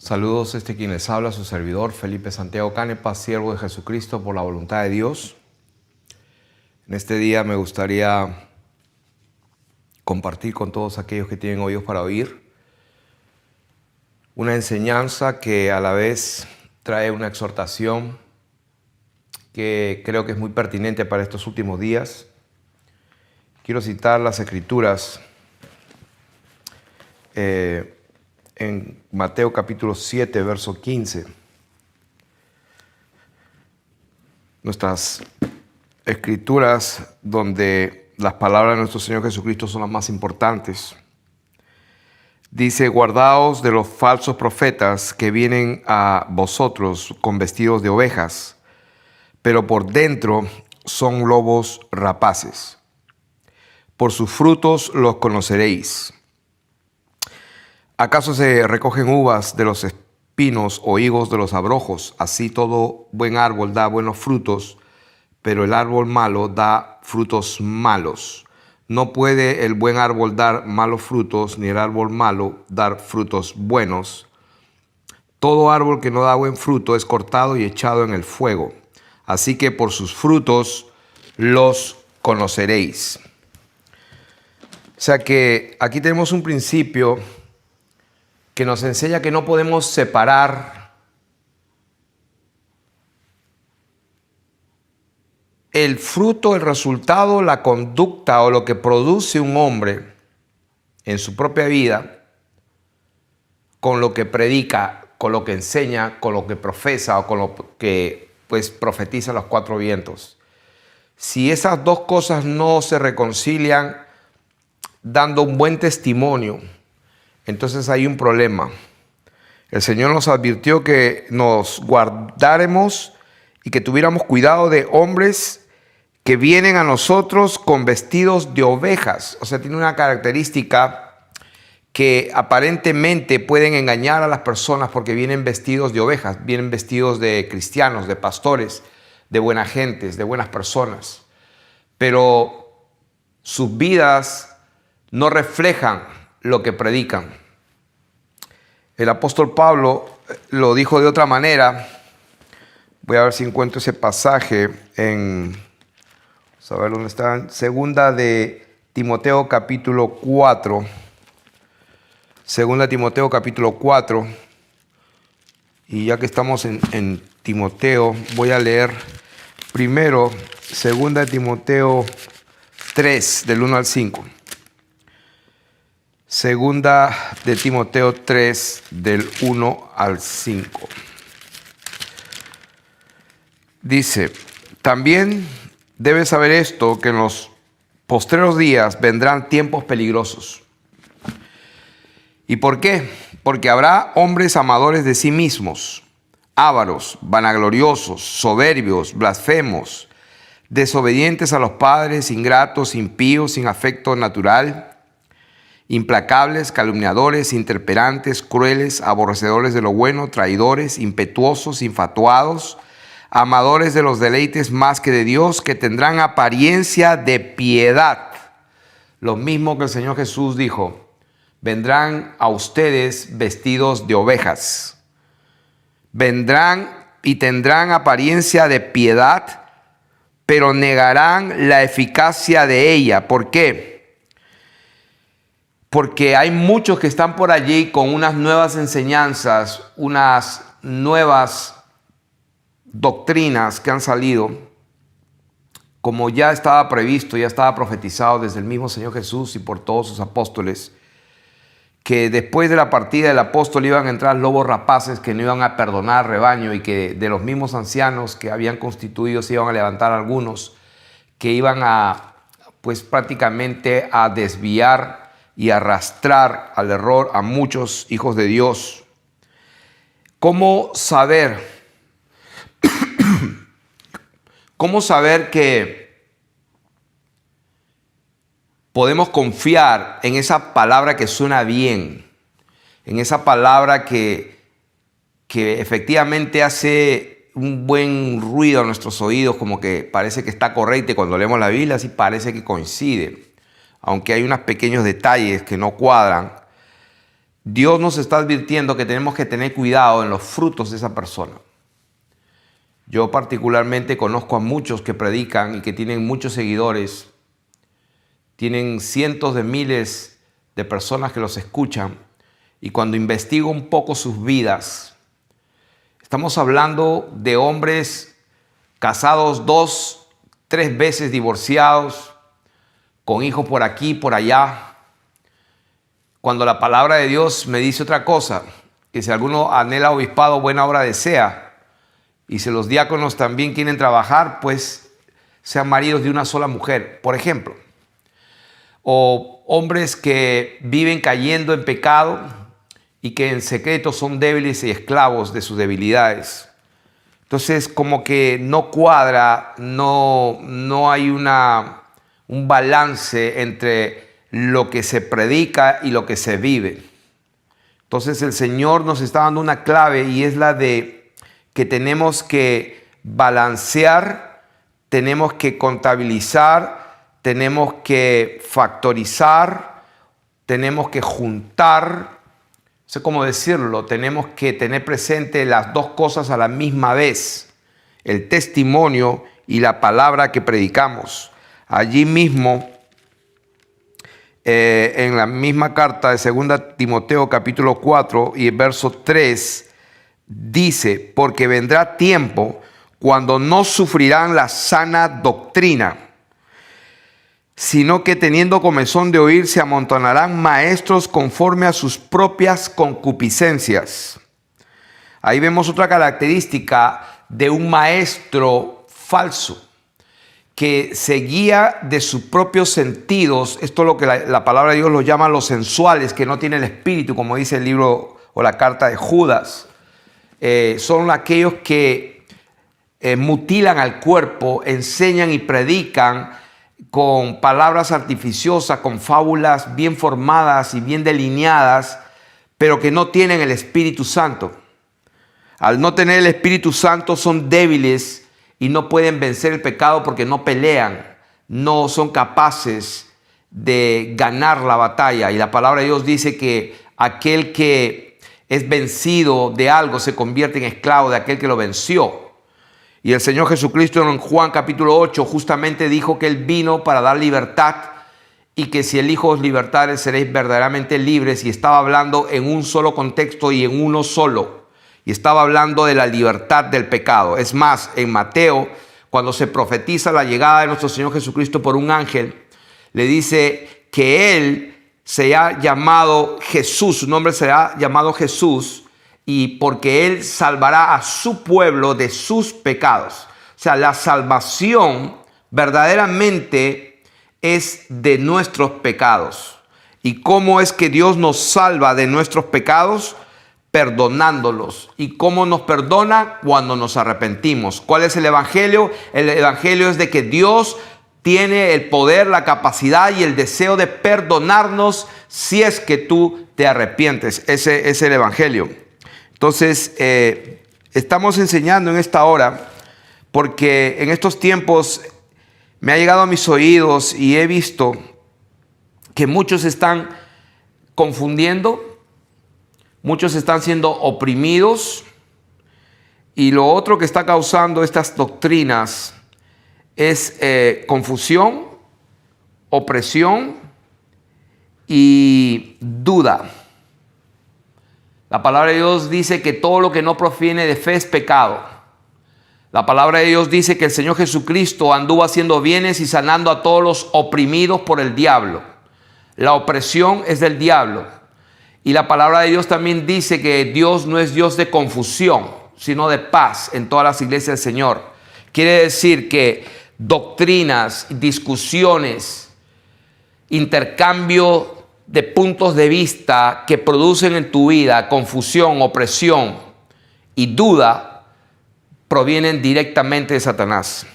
Saludos, quien les habla, su servidor Felipe Santiago Canepa, siervo de Jesucristo por la voluntad de Dios. En este día me gustaría compartir con todos aquellos que tienen oídos para oír una enseñanza que a la vez trae una exhortación que creo que es muy pertinente para estos últimos días. Quiero citar las Escrituras en Mateo capítulo 7, verso 15. Nuestras Escrituras donde las palabras de nuestro Señor Jesucristo son las más importantes. Dice: guardaos de los falsos profetas que vienen a vosotros con vestidos de ovejas, pero por dentro son lobos rapaces. Por sus frutos los conoceréis. ¿Acaso se recogen uvas de los espinos o higos de los abrojos? Así todo buen árbol da buenos frutos, pero el árbol malo da frutos malos. No puede el buen árbol dar malos frutos, ni el árbol malo dar frutos buenos. Todo árbol que no da buen fruto es cortado y echado en el fuego. Así que por sus frutos los conoceréis. O sea que aquí tenemos un principio que nos enseña que no podemos separar el fruto, el resultado, la conducta o lo que produce un hombre en su propia vida con lo que predica, con lo que enseña, con lo que profesa o con lo que profetiza los cuatro vientos. Si esas dos cosas no se reconcilian dando un buen testimonio, entonces hay un problema. El Señor nos advirtió que nos guardáremos y que tuviéramos cuidado de hombres que vienen a nosotros con vestidos de ovejas. O sea, tiene una característica que aparentemente pueden engañar a las personas porque vienen vestidos de ovejas, vienen vestidos de cristianos, de pastores, de buenas gentes, de buenas personas. Pero sus vidas no reflejan lo que predican. El apóstol Pablo lo dijo de otra manera. Voy a ver si encuentro ese pasaje vamos a ver dónde está. Segunda de Timoteo capítulo 4. Segunda de Timoteo capítulo 4. Y ya que estamos en Timoteo, voy a leer primero Segunda de Timoteo 3, del 1 al 5. Segunda de Timoteo 3, del 1 al 5. Dice: también debes saber esto, que en los postreros días vendrán tiempos peligrosos. ¿Y por qué? Porque habrá hombres amadores de sí mismos, ávaros, vanagloriosos, soberbios, blasfemos, desobedientes a los padres, ingratos, impíos, sin afecto natural, implacables, calumniadores, interperantes, crueles, aborrecedores de lo bueno, traidores, impetuosos, infatuados, amadores de los deleites más que de Dios, que tendrán apariencia de piedad. Lo mismo que el Señor Jesús dijo: vendrán a ustedes vestidos de ovejas. Vendrán y tendrán apariencia de piedad, pero negarán la eficacia de ella. ¿Por qué? Porque hay muchos que están por allí con unas nuevas enseñanzas, unas nuevas doctrinas que han salido, como ya estaba previsto, ya estaba profetizado desde el mismo Señor Jesús y por todos sus apóstoles, que después de la partida del apóstol iban a entrar lobos rapaces que no iban a perdonar al rebaño, y que de los mismos ancianos que habían constituido se iban a levantar algunos que iban a, prácticamente a desviar y arrastrar al error a muchos hijos de Dios. ¿Cómo saber? ¿Cómo saber que podemos confiar en esa palabra que suena bien? En esa palabra que efectivamente hace un buen ruido a nuestros oídos, como que parece que está correcta, y cuando leemos la Biblia sí parece que coincide. Aunque hay unos pequeños detalles que no cuadran. Dios nos está advirtiendo que tenemos que tener cuidado en los frutos de esa persona. Yo particularmente conozco a muchos que predican y que tienen muchos seguidores, tienen cientos de miles de personas que los escuchan, y cuando investigo un poco sus vidas, estamos hablando de hombres casados 2, 3 veces, divorciados, con hijos por aquí, por allá. Cuando la palabra de Dios me dice otra cosa, que si alguno anhela obispado, buena obra desea, y si los diáconos también quieren trabajar, pues sean maridos de una sola mujer, por ejemplo. O hombres que viven cayendo en pecado y que en secreto son débiles y esclavos de sus debilidades. Entonces, como que no cuadra, no hay un balance entre lo que se predica y lo que se vive. Entonces, el Señor nos está dando una clave, y es la de que tenemos que balancear, tenemos que contabilizar, tenemos que factorizar, tenemos que juntar. No sé cómo decirlo, tenemos que tener presente las dos cosas a la misma vez: el testimonio y la palabra que predicamos. Allí mismo, en la misma carta de 2 Timoteo capítulo 4 y el verso 3, dice: porque vendrá tiempo cuando no sufrirán la sana doctrina, sino que teniendo comezón de oír, se amontonarán maestros conforme a sus propias concupiscencias. Ahí vemos otra característica de un maestro falso, que se guía de sus propios sentidos. Esto es lo que la palabra de Dios lo llama los sensuales, que no tienen el espíritu, como dice el libro o la carta de Judas. Son aquellos que mutilan al cuerpo, enseñan y predican con palabras artificiosas, con fábulas bien formadas y bien delineadas, pero que no tienen el Espíritu Santo. Al no tener el Espíritu Santo, son débiles y no pueden vencer el pecado porque no pelean, no son capaces de ganar la batalla. Y la palabra de Dios dice que aquel que es vencido de algo se convierte en esclavo de aquel que lo venció. Y el Señor Jesucristo en Juan capítulo 8 justamente dijo que Él vino para dar libertad, y que si el Hijo os libertare seréis verdaderamente libres. Y estaba hablando en un solo contexto y en uno solo. Y estaba hablando de la libertad del pecado. Es más, en Mateo, cuando se profetiza la llegada de nuestro Señor Jesucristo por un ángel, le dice que Él se ha llamado Jesús, su nombre será llamado Jesús, y porque Él salvará a su pueblo de sus pecados. O sea, la salvación verdaderamente es de nuestros pecados. ¿Y cómo es que Dios nos salva de nuestros pecados? Perdonándolos. ¿Y cómo nos perdona? Cuando nos arrepentimos. ¿Cuál es el evangelio? El evangelio es de que Dios tiene el poder, la capacidad y el deseo de perdonarnos si es que tú te arrepientes. Ese es el evangelio. Entonces, estamos enseñando en esta hora porque en estos tiempos me ha llegado a mis oídos y he visto que muchos están confundiendo, muchos están siendo oprimidos, y lo otro que está causando estas doctrinas es confusión, opresión y duda. La palabra de Dios dice que todo lo que no proviene de fe es pecado. La palabra de Dios dice que el Señor Jesucristo anduvo haciendo bienes y sanando a todos los oprimidos por el diablo. La opresión es del diablo. Y la palabra de Dios también dice que Dios no es Dios de confusión, sino de paz en todas las iglesias del Señor. Quiere decir que doctrinas, discusiones, intercambio de puntos de vista que producen en tu vida confusión, opresión y duda provienen directamente de Satanás.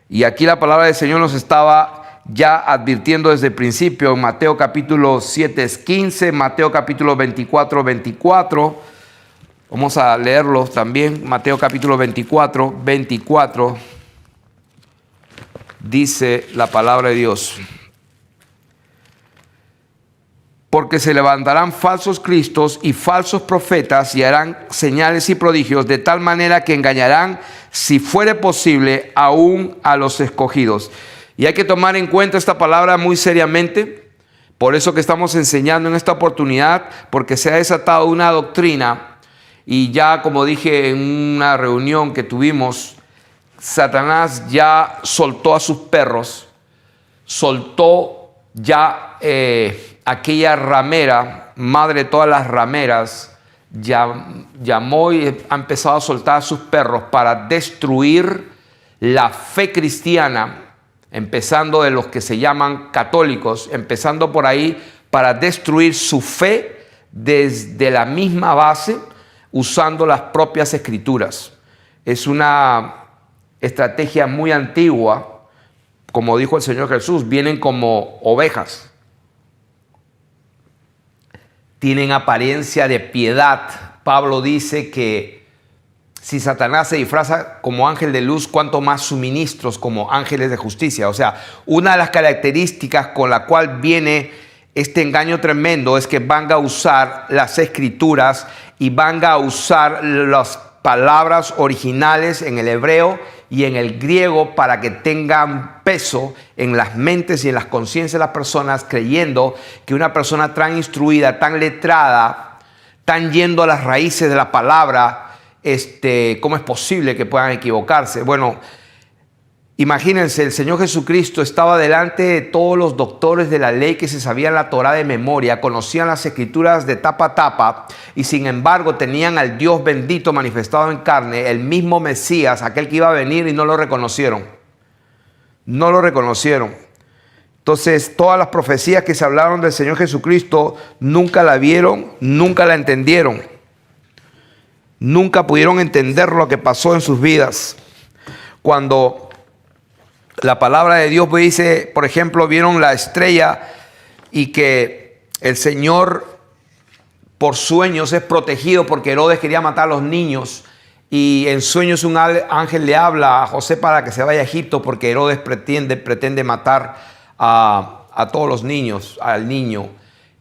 Y aquí la palabra del Señor nos estaba ya advirtiendo desde el principio en Mateo capítulo 7:15, Mateo capítulo 24:24. Vamos a leerlos también. Mateo capítulo 24:24. Dice la palabra de Dios: porque se levantarán falsos cristos y falsos profetas y harán señales y prodigios, de tal manera que engañarán, si fuere posible, aún a los escogidos. Y hay que tomar en cuenta esta palabra muy seriamente. Por eso que estamos enseñando en esta oportunidad, porque se ha desatado una doctrina. Y ya, como dije en una reunión que tuvimos, Satanás ya soltó a sus perros, soltó ya aquella ramera, madre de todas las rameras, llamó y ha empezado a soltar a sus perros para destruir la fe cristiana, empezando de los que se llaman católicos, empezando por ahí, para destruir su fe desde la misma base, usando las propias escrituras. Es una estrategia muy antigua. Como dijo el Señor Jesús, vienen como ovejas. Tienen apariencia de piedad. Pablo dice que si Satanás se disfraza como ángel de luz, cuánto más sus ministros como ángeles de justicia. O sea, una de las características con la cual viene este engaño tremendo es que van a usar las escrituras y van a usar las palabras originales en el hebreo y en el griego para que tengan peso en las mentes y en las conciencias de las personas, creyendo que una persona tan instruida, tan letrada, tan yendo a las raíces de la palabra, ¿cómo es posible que puedan equivocarse? Bueno, imagínense, el Señor Jesucristo estaba delante de todos los doctores de la ley que se sabían la Torá de memoria, conocían las escrituras de tapa a tapa y sin embargo tenían al Dios bendito manifestado en carne, el mismo Mesías, aquel que iba a venir, y no lo reconocieron. No lo reconocieron. Entonces, todas las profecías que se hablaron del Señor Jesucristo nunca la vieron, nunca la entendieron. Nunca pudieron entender lo que pasó en sus vidas. Cuando la palabra de Dios dice, por ejemplo, vieron la estrella y que el Señor por sueños es protegido porque Herodes quería matar a los niños, y en sueños un ángel le habla a José para que se vaya a Egipto porque Herodes pretende matar a todos los niños, al niño.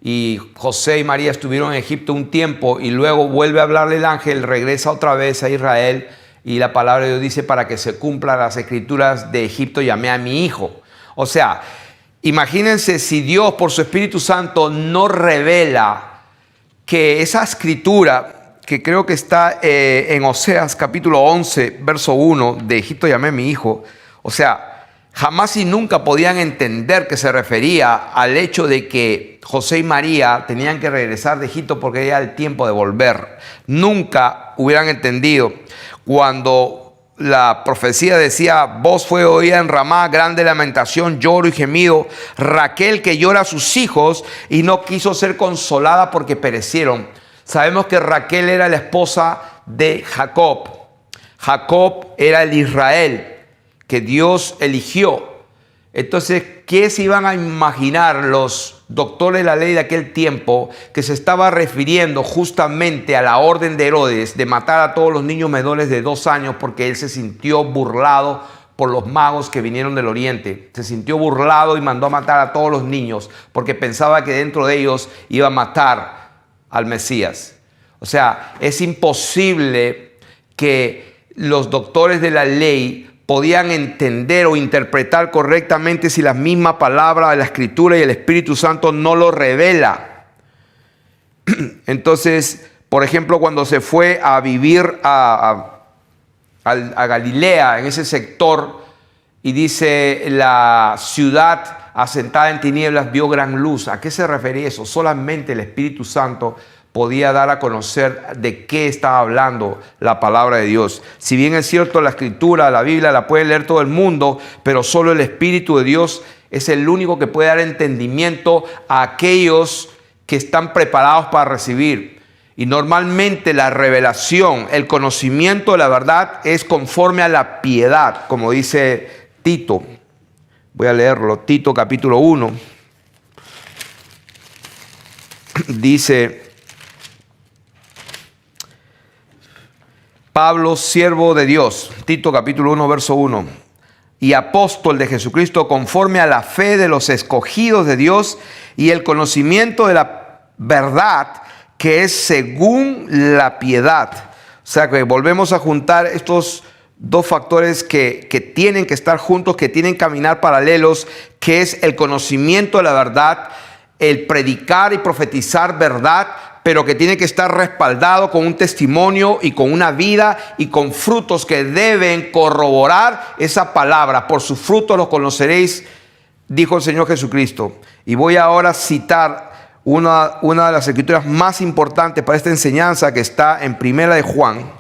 Y José y María estuvieron en Egipto un tiempo y luego vuelve a hablarle el ángel, regresa otra vez a Israel. Y la palabra de Dios dice, para que se cumplan las escrituras, de Egipto llamé a mi hijo. O sea, imagínense si Dios por su Espíritu Santo no revela que esa escritura, que creo que está en Oseas capítulo 11, verso 1, de Egipto llamé a mi hijo. O sea, jamás y nunca podían entender que se refería al hecho de que José y María tenían que regresar de Egipto porque era el tiempo de volver. Nunca hubieran entendido. Cuando la profecía decía, voz fue oída en Ramá, grande lamentación, lloro y gemido, Raquel que llora a sus hijos y no quiso ser consolada porque perecieron. Sabemos que Raquel era la esposa de Jacob. Jacob era el Israel que Dios eligió. Entonces, ¿qué se iban a imaginar los doctores de la ley de aquel tiempo que se estaba refiriendo justamente a la orden de Herodes de matar a todos los niños menores de 2 años porque él se sintió burlado por los magos que vinieron del oriente? Se sintió burlado y mandó a matar a todos los niños porque pensaba que dentro de ellos iba a matar al Mesías. O sea, es imposible que los doctores de la ley podían entender o interpretar correctamente si la misma palabra de la Escritura y el Espíritu Santo no lo revela. Entonces, por ejemplo, cuando se fue a vivir a Galilea, en ese sector, y dice, la ciudad asentada en tinieblas vio gran luz. ¿A qué se refería eso? Solamente el Espíritu Santo podía dar a conocer de qué estaba hablando la palabra de Dios. Si bien es cierto, la Escritura, la Biblia, la puede leer todo el mundo, pero solo el Espíritu de Dios es el único que puede dar entendimiento a aquellos que están preparados para recibir. Y normalmente la revelación, el conocimiento de la verdad es conforme a la piedad, como dice Tito. Voy a leerlo, Tito capítulo 1. Dice: Pablo, siervo de Dios, Tito capítulo 1, verso 1, y apóstol de Jesucristo conforme a la fe de los escogidos de Dios y el conocimiento de la verdad que es según la piedad. O sea que volvemos a juntar estos dos factores que tienen que estar juntos, que tienen que caminar paralelos, que es el conocimiento de la verdad, el predicar y profetizar verdad, pero que tiene que estar respaldado con un testimonio y con una vida y con frutos que deben corroborar esa palabra. Por sus frutos los conoceréis, dijo el Señor Jesucristo. Y voy ahora a citar una de las escrituras más importantes para esta enseñanza, que está en Primera de Juan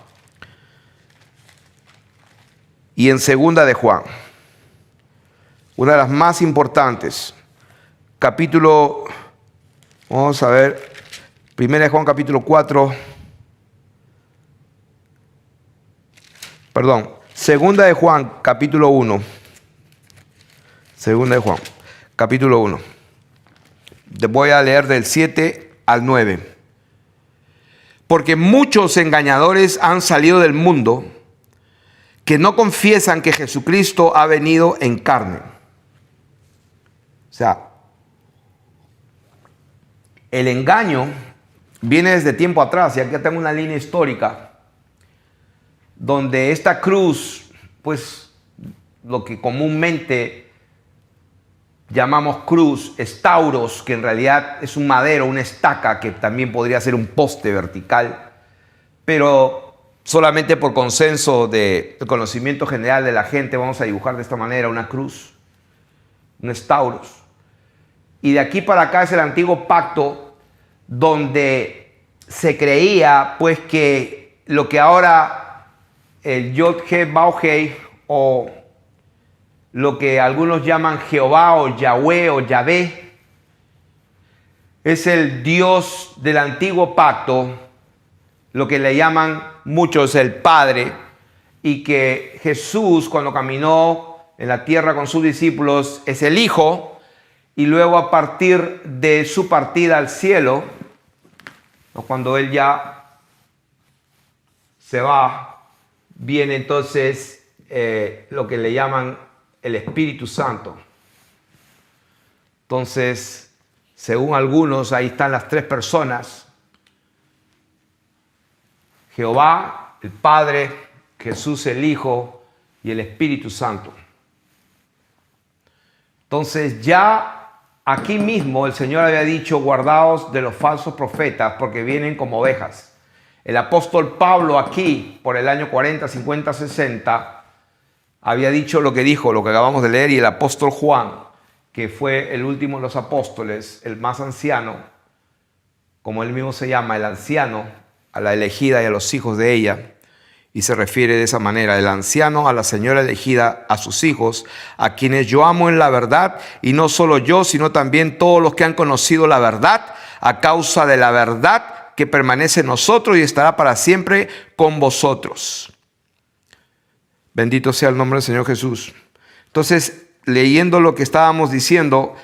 y en Segunda de Juan. Una de las más importantes. Capítulo, vamos a ver, Primera de Juan capítulo 4. Perdón, Segunda de Juan capítulo 1. Segunda de Juan capítulo 1. Voy a leer del 7 al 9. Porque muchos engañadores han salido del mundo que no confiesan que Jesucristo ha venido en carne. O sea, el engaño viene desde tiempo atrás, y aquí tengo una línea histórica donde esta cruz, pues lo que comúnmente llamamos cruz, es tauros, que en realidad es un madero, una estaca, que también podría ser un poste vertical, pero solamente por consenso de conocimiento general de la gente vamos a dibujar de esta manera una cruz, un tauros. Y de aquí para acá es el antiguo pacto, donde se creía pues que lo que ahora el Yod-Heh-Vav-Heh, o lo que algunos llaman Jehová o Yahweh o Yahvé, es el Dios del antiguo pacto, lo que le llaman muchos el Padre, y que Jesús, cuando caminó en la tierra con sus discípulos, es el Hijo. Y luego, a partir de su partida al cielo, cuando Él ya se va, viene entonces lo que le llaman el Espíritu Santo. Entonces, según algunos, ahí están las tres personas: Jehová, el Padre, Jesús el Hijo y el Espíritu Santo. Entonces, ya aquí mismo el Señor había dicho: guardaos de los falsos profetas, porque vienen como ovejas. El apóstol Pablo, aquí por el año 40, 50, 60, había dicho lo que dijo, lo que acabamos de leer. Y el apóstol Juan, que fue el último de los apóstoles, el más anciano, como él mismo se llama, el anciano, a la elegida y a los hijos de ella, y se refiere de esa manera: el anciano a la señora elegida, a sus hijos, a quienes yo amo en la verdad, y no solo yo, sino también todos los que han conocido la verdad, a causa de la verdad que permanece en nosotros y estará para siempre con vosotros. Bendito sea el nombre del Señor Jesús. Entonces, leyendo lo que estábamos diciendo,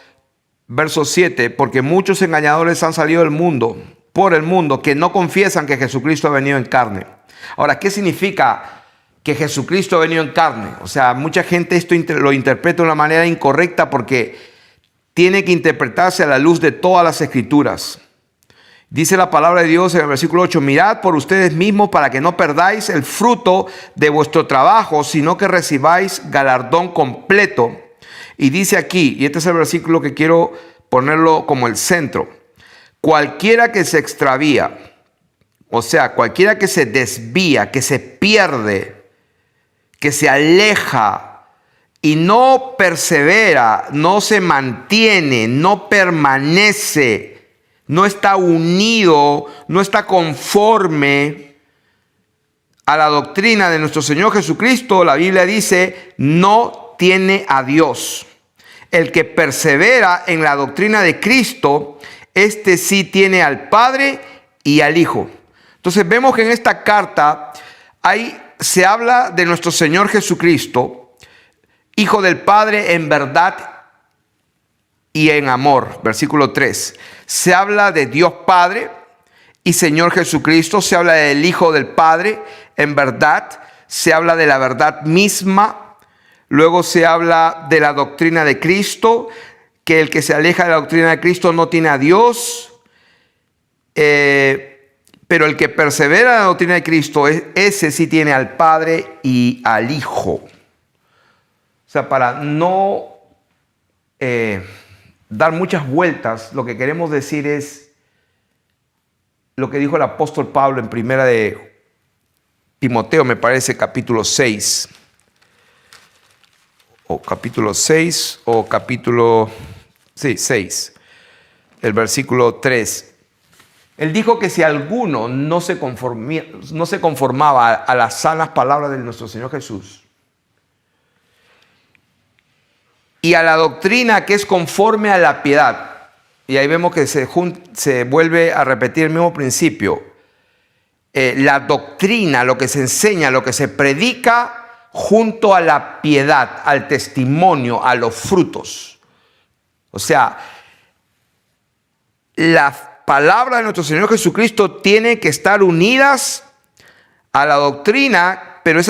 verso 7, porque muchos engañadores han salido del mundo, por el mundo, que no confiesan que Jesucristo ha venido en carne. Ahora, ¿qué significa que Jesucristo ha venido en carne? O sea, mucha gente esto lo interpreta de una manera incorrecta, porque tiene que interpretarse a la luz de todas las Escrituras. Dice la palabra de Dios en el versículo 8: mirad por ustedes mismos para que no perdáis el fruto de vuestro trabajo, sino que recibáis galardón completo. Y dice aquí, y este es el versículo que quiero ponerlo como el centro: cualquiera que se extravía, o sea, cualquiera que se desvía, que se pierde, que se aleja y no persevera, no se mantiene, no permanece, no está unido, no está conforme a la doctrina de nuestro Señor Jesucristo, la Biblia dice, no tiene a Dios. El que persevera en la doctrina de Cristo, este sí tiene al Padre y al Hijo. Entonces vemos que en esta carta se habla de nuestro Señor Jesucristo, Hijo del Padre en verdad y en amor. Versículo 3. Se habla de Dios Padre y Señor Jesucristo. Se habla del Hijo del Padre en verdad. Se habla de la verdad misma. Luego se habla de la doctrina de Cristo, que el que se aleja de la doctrina de Cristo no tiene a Dios. Pero el que persevera en la doctrina de Cristo, ese sí tiene al Padre y al Hijo. O sea, para no dar muchas vueltas, lo que queremos decir es lo que dijo el apóstol Pablo en primera de Timoteo, me parece, capítulo 6. O capítulo 6, o capítulo 6, el versículo 3. Él dijo que si alguno no se conformaba a las sanas palabras de nuestro Señor Jesús y a la doctrina que es conforme a la piedad, y ahí vemos que se vuelve a repetir el mismo principio, la doctrina, lo que se enseña, lo que se predica junto a la piedad, al testimonio, a los frutos. O sea, las palabras de nuestro Señor Jesucristo tienen que estar unidas a la doctrina, pero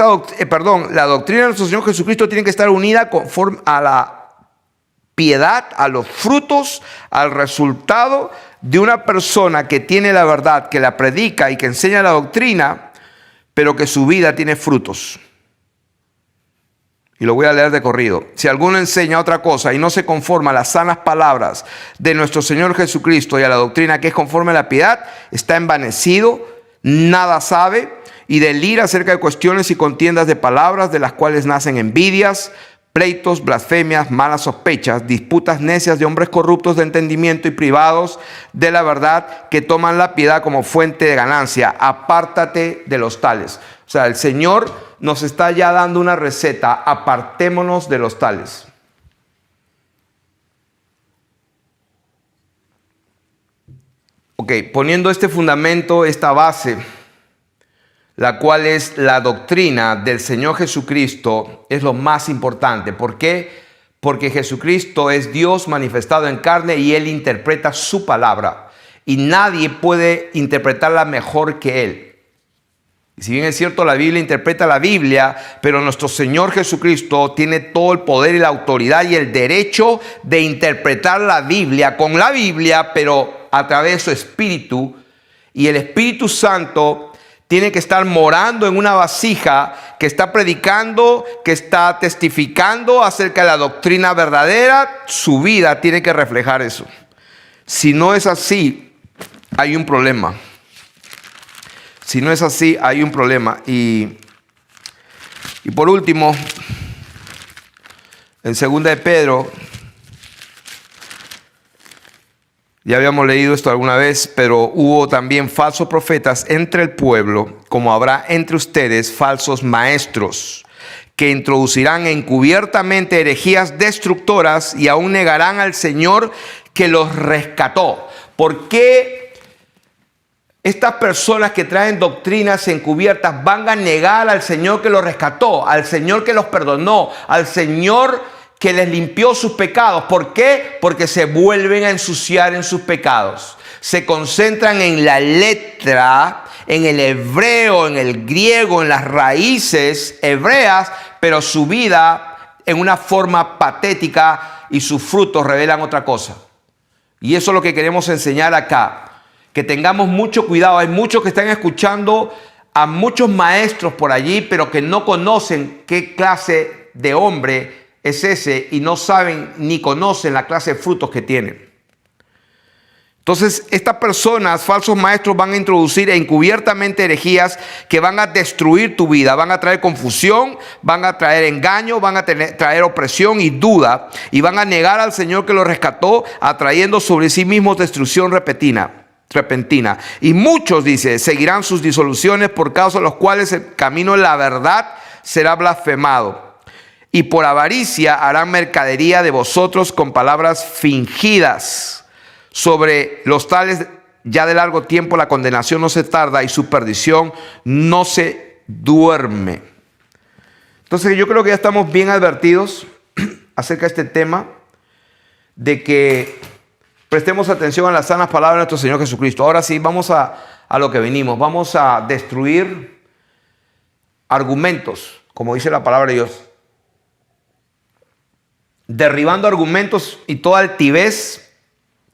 la doctrina de nuestro Señor Jesucristo tiene que estar unida conforme a la piedad, a los frutos, al resultado de una persona que tiene la verdad, que la predica y que enseña la doctrina, pero que su vida tiene frutos. Y lo voy a leer de corrido. Si alguno enseña otra cosa y no se conforma a las sanas palabras de nuestro Señor Jesucristo y a la doctrina que es conforme a la piedad, está envanecido, nada sabe y delira acerca de cuestiones y contiendas de palabras, de las cuales nacen envidias, pleitos, blasfemias, malas sospechas, disputas necias de hombres corruptos de entendimiento y privados de la verdad, que toman la piedad como fuente de ganancia. Apártate de los tales. O sea, el Señor nos está ya dando una receta. Apartémonos de los tales. Ok, poniendo este fundamento, esta base, la cual es la doctrina del Señor Jesucristo, es lo más importante. ¿Por qué? Porque Jesucristo es Dios manifestado en carne y Él interpreta su palabra. Y nadie puede interpretarla mejor que Él. Y si bien es cierto, la Biblia interpreta la Biblia, pero nuestro Señor Jesucristo tiene todo el poder y la autoridad y el derecho de interpretar la Biblia con la Biblia, pero a través de su Espíritu. Y el Espíritu Santo tiene que estar morando en una vasija que está predicando, que está testificando acerca de la doctrina verdadera. Su vida tiene que reflejar eso. Si no es así, hay un problema. Si no es así, hay un problema. Y por último, en 2 de Pedro, ya habíamos leído esto alguna vez, pero hubo también falsos profetas entre el pueblo, como habrá entre ustedes falsos maestros, que introducirán encubiertamente herejías destructoras y aún negarán al Señor que los rescató. ¿Por qué estas personas que traen doctrinas encubiertas van a negar al Señor que los rescató, al Señor que los perdonó, al Señor que les limpió sus pecados? ¿Por qué? Porque se vuelven a ensuciar en sus pecados. Se concentran en la letra, en el hebreo, en el griego, en las raíces hebreas, pero su vida en una forma patética y sus frutos revelan otra cosa. Y eso es lo que queremos enseñar acá. Que tengamos mucho cuidado. Hay muchos que están escuchando a muchos maestros por allí, pero que no conocen qué clase de hombre es ese y no saben ni conocen la clase de frutos que tienen. Entonces, estas personas, falsos maestros, van a introducir encubiertamente herejías que van a destruir tu vida, van a traer confusión, van a traer engaño, van a traer opresión y duda, y van a negar al Señor que los rescató, atrayendo sobre sí mismos destrucción repentina. Y muchos, dice, seguirán sus disoluciones, por causa de los cuales el camino de la verdad será blasfemado. Y por avaricia harán mercadería de vosotros con palabras fingidas. Sobre los tales ya de largo tiempo la condenación no se tarda y su perdición no se duerme. Entonces yo creo que ya estamos bien advertidos acerca de este tema, de que prestemos atención a las sanas palabras de nuestro Señor Jesucristo. Ahora sí, vamos a lo que venimos. Vamos a destruir argumentos, como dice la palabra de Dios. Derribando argumentos y toda altivez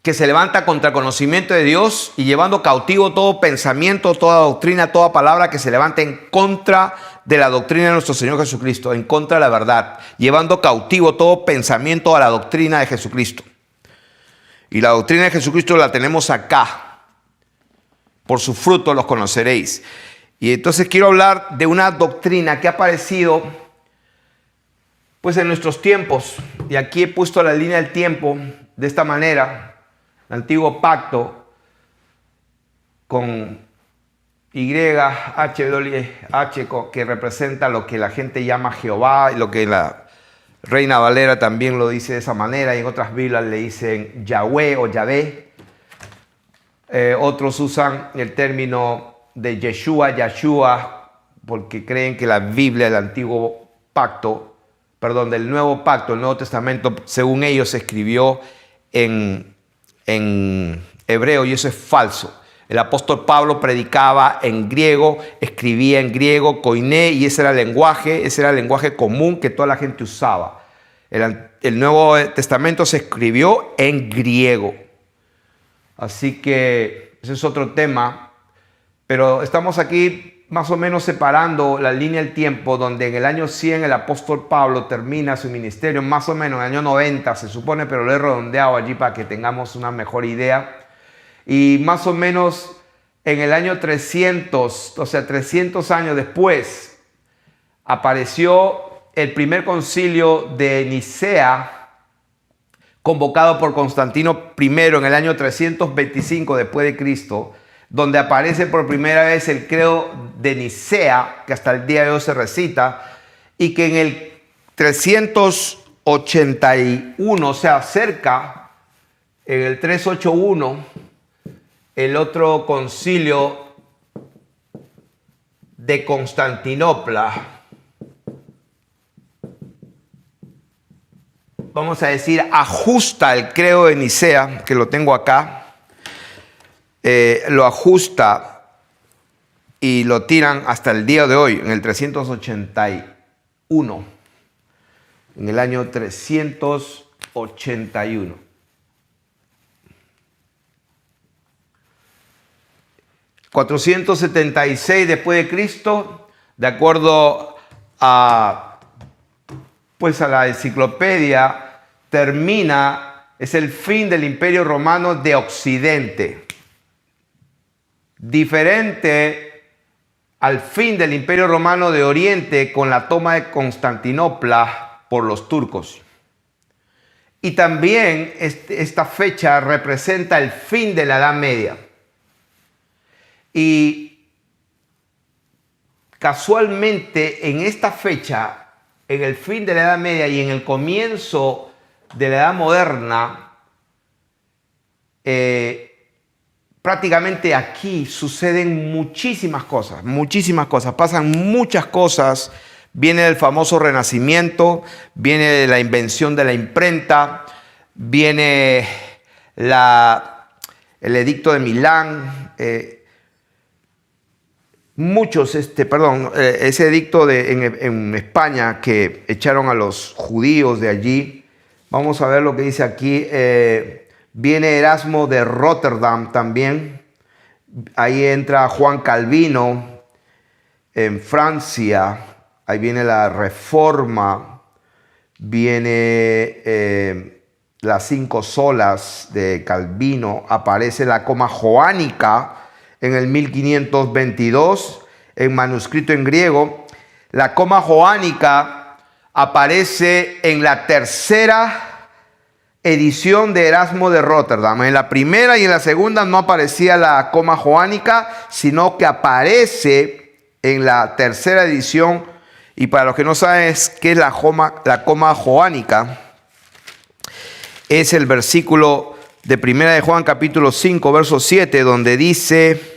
que se levanta contra el conocimiento de Dios y llevando cautivo todo pensamiento, toda doctrina, toda palabra que se levante en contra de la doctrina de nuestro Señor Jesucristo, en contra de la verdad, llevando cautivo todo pensamiento a la doctrina de Jesucristo. Y la doctrina de Jesucristo la tenemos acá. Por sus frutos los conoceréis. Y entonces quiero hablar de una doctrina que ha aparecido pues en nuestros tiempos. Y aquí he puesto la línea del tiempo de esta manera. El antiguo pacto con YHWH, que representa lo que la gente llama Jehová, y lo que la Reina Valera también lo dice de esa manera, y en otras Biblias le dicen Yahweh o Yahvé. Otros usan el término de Yeshua, porque creen que la Biblia del antiguo pacto, del nuevo pacto, el Nuevo Testamento, según ellos se escribió en hebreo, y eso es falso. El apóstol Pablo predicaba en griego, escribía en griego, koiné, y ese era el lenguaje común que toda la gente usaba. El Nuevo Testamento se escribió en griego. Así que ese es otro tema, pero estamos aquí más o menos separando la línea del tiempo, donde en el año 100 el apóstol Pablo termina su ministerio, más o menos en el año 90 se supone, pero lo he redondeado allí para que tengamos una mejor idea. Y más o menos en el año 300, o sea 300 años después, apareció el primer concilio de Nicea, convocado por Constantino I en el año 325 después de Cristo, donde aparece por primera vez el credo de Nicea, que hasta el día de hoy se recita, y que en el 381 se acerca, en el 381, el otro concilio de Constantinopla, vamos a decir, ajusta el credo de Nicea, que lo tengo acá, lo ajusta y lo tiran hasta el día de hoy, en el 381, en el año 381. ...476 después de Cristo, de acuerdo a la enciclopedia, es el fin del Imperio Romano de Occidente. Diferente al fin del Imperio Romano de Oriente con la toma de Constantinopla por los turcos. Y también esta fecha representa el fin de la Edad Media. Y casualmente en esta fecha, en el fin de la Edad Media y en el comienzo de la Edad Moderna, prácticamente aquí suceden muchísimas cosas, pasan muchas cosas. Viene el famoso Renacimiento, viene la invención de la imprenta, viene el Edicto de Milán, ese edicto en España que echaron a los judíos de allí. Vamos a ver lo que dice aquí. Viene Erasmo de Rotterdam también. Ahí entra Juan Calvino en Francia. Ahí viene la Reforma. Viene las 5 solas de Calvino. Aparece la coma joánica en el 1522, en manuscrito en griego. La coma joánica aparece en la tercera edición de Erasmo de Rotterdam. En la primera y en la segunda no aparecía la coma joánica, sino que aparece en la tercera edición. Y para los que no saben qué es la coma joánica, es el versículo de Primera de Juan capítulo 5, verso 7, donde dice: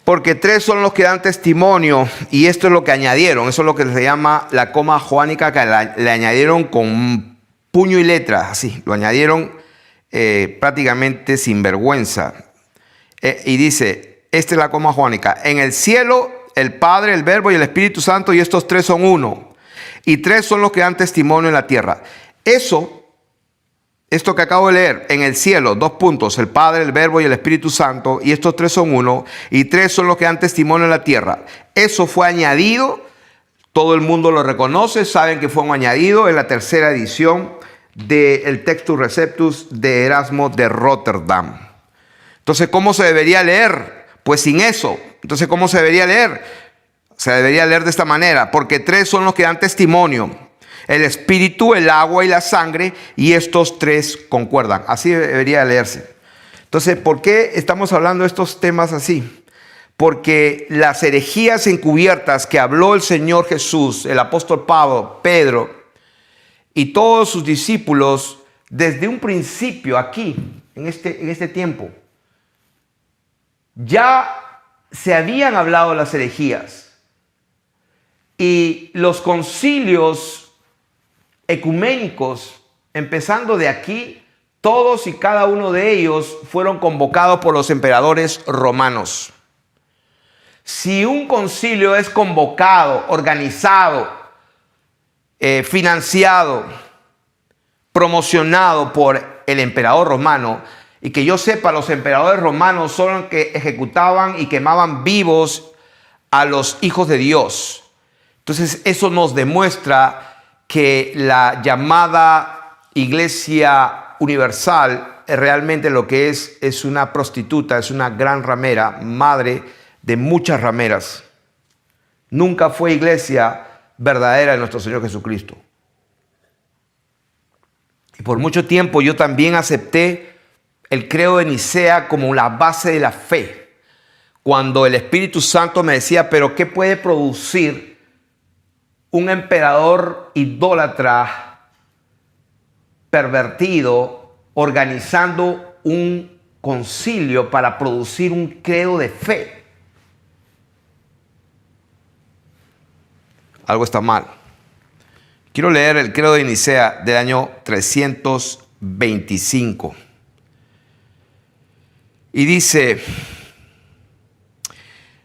porque 3 son los que dan testimonio, y esto es lo que añadieron. Eso es lo que se llama la coma joánica, que le añadieron con puño y letra, así, lo añadieron prácticamente sin vergüenza. Y dice, esta es la coma joánica: en el cielo, el Padre, el Verbo y el Espíritu Santo, y estos 3 son uno. Y 3 son los que dan testimonio en la tierra. Eso esto que acabo de leer, en el cielo, 2 puntos, el Padre, el Verbo y el Espíritu Santo, y estos 3 son uno, y 3 son los que dan testimonio en la tierra. Eso fue añadido, todo el mundo lo reconoce, saben que fue un añadido en la tercera edición del Textus Receptus de Erasmo de Rotterdam. Entonces, ¿cómo se debería leer? Pues sin eso. Entonces, ¿cómo se debería leer? Se debería leer de esta manera, porque 3 son los que dan testimonio. El espíritu, el agua y la sangre, y estos 3 concuerdan. Así debería leerse. Entonces, ¿por qué estamos hablando de estos temas así? Porque las herejías encubiertas que habló el Señor Jesús, el apóstol Pablo, Pedro y todos sus discípulos, desde un principio aquí, en este tiempo, ya se habían hablado las herejías. Y los concilios ecuménicos, empezando de aquí, todos y cada uno de ellos fueron convocados por los emperadores romanos. Si un concilio es convocado, organizado, financiado, promocionado por el emperador romano, y que yo sepa, los emperadores romanos son los que ejecutaban y quemaban vivos a los hijos de Dios. Entonces eso nos demuestra que la llamada Iglesia Universal realmente lo que es una prostituta, es una gran ramera, madre de muchas rameras. Nunca fue iglesia verdadera de nuestro Señor Jesucristo. Y por mucho tiempo yo también acepté el credo de Nicea como la base de la fe. Cuando el Espíritu Santo me decía, pero ¿qué puede producir un emperador idólatra, pervertido, organizando un concilio para producir un credo de fe? Algo está mal. Quiero leer el credo de Nicea del año 325. Y dice,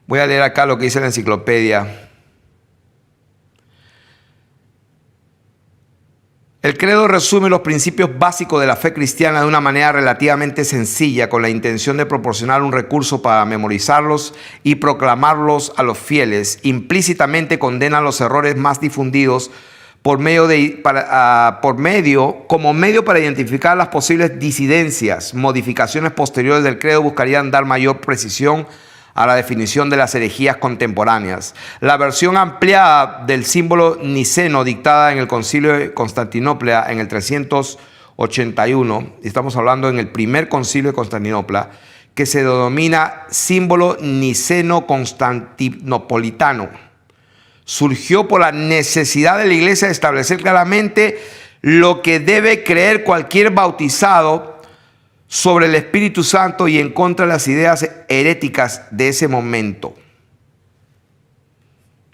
voy a leer acá lo que dice la enciclopedia. El credo resume los principios básicos de la fe cristiana de una manera relativamente sencilla, con la intención de proporcionar un recurso para memorizarlos y proclamarlos a los fieles. Implícitamente condena los errores más difundidos como medio para identificar las posibles disidencias. Modificaciones posteriores del credo buscarían dar mayor precisión a la definición de las herejías contemporáneas. La versión ampliada del símbolo niceno dictada en el Concilio de Constantinopla en el 381, estamos hablando en el primer Concilio de Constantinopla, que se denomina símbolo niceno-constantinopolitano, surgió por la necesidad de la Iglesia de establecer claramente lo que debe creer cualquier bautizado sobre el Espíritu Santo y en contra de las ideas heréticas de ese momento.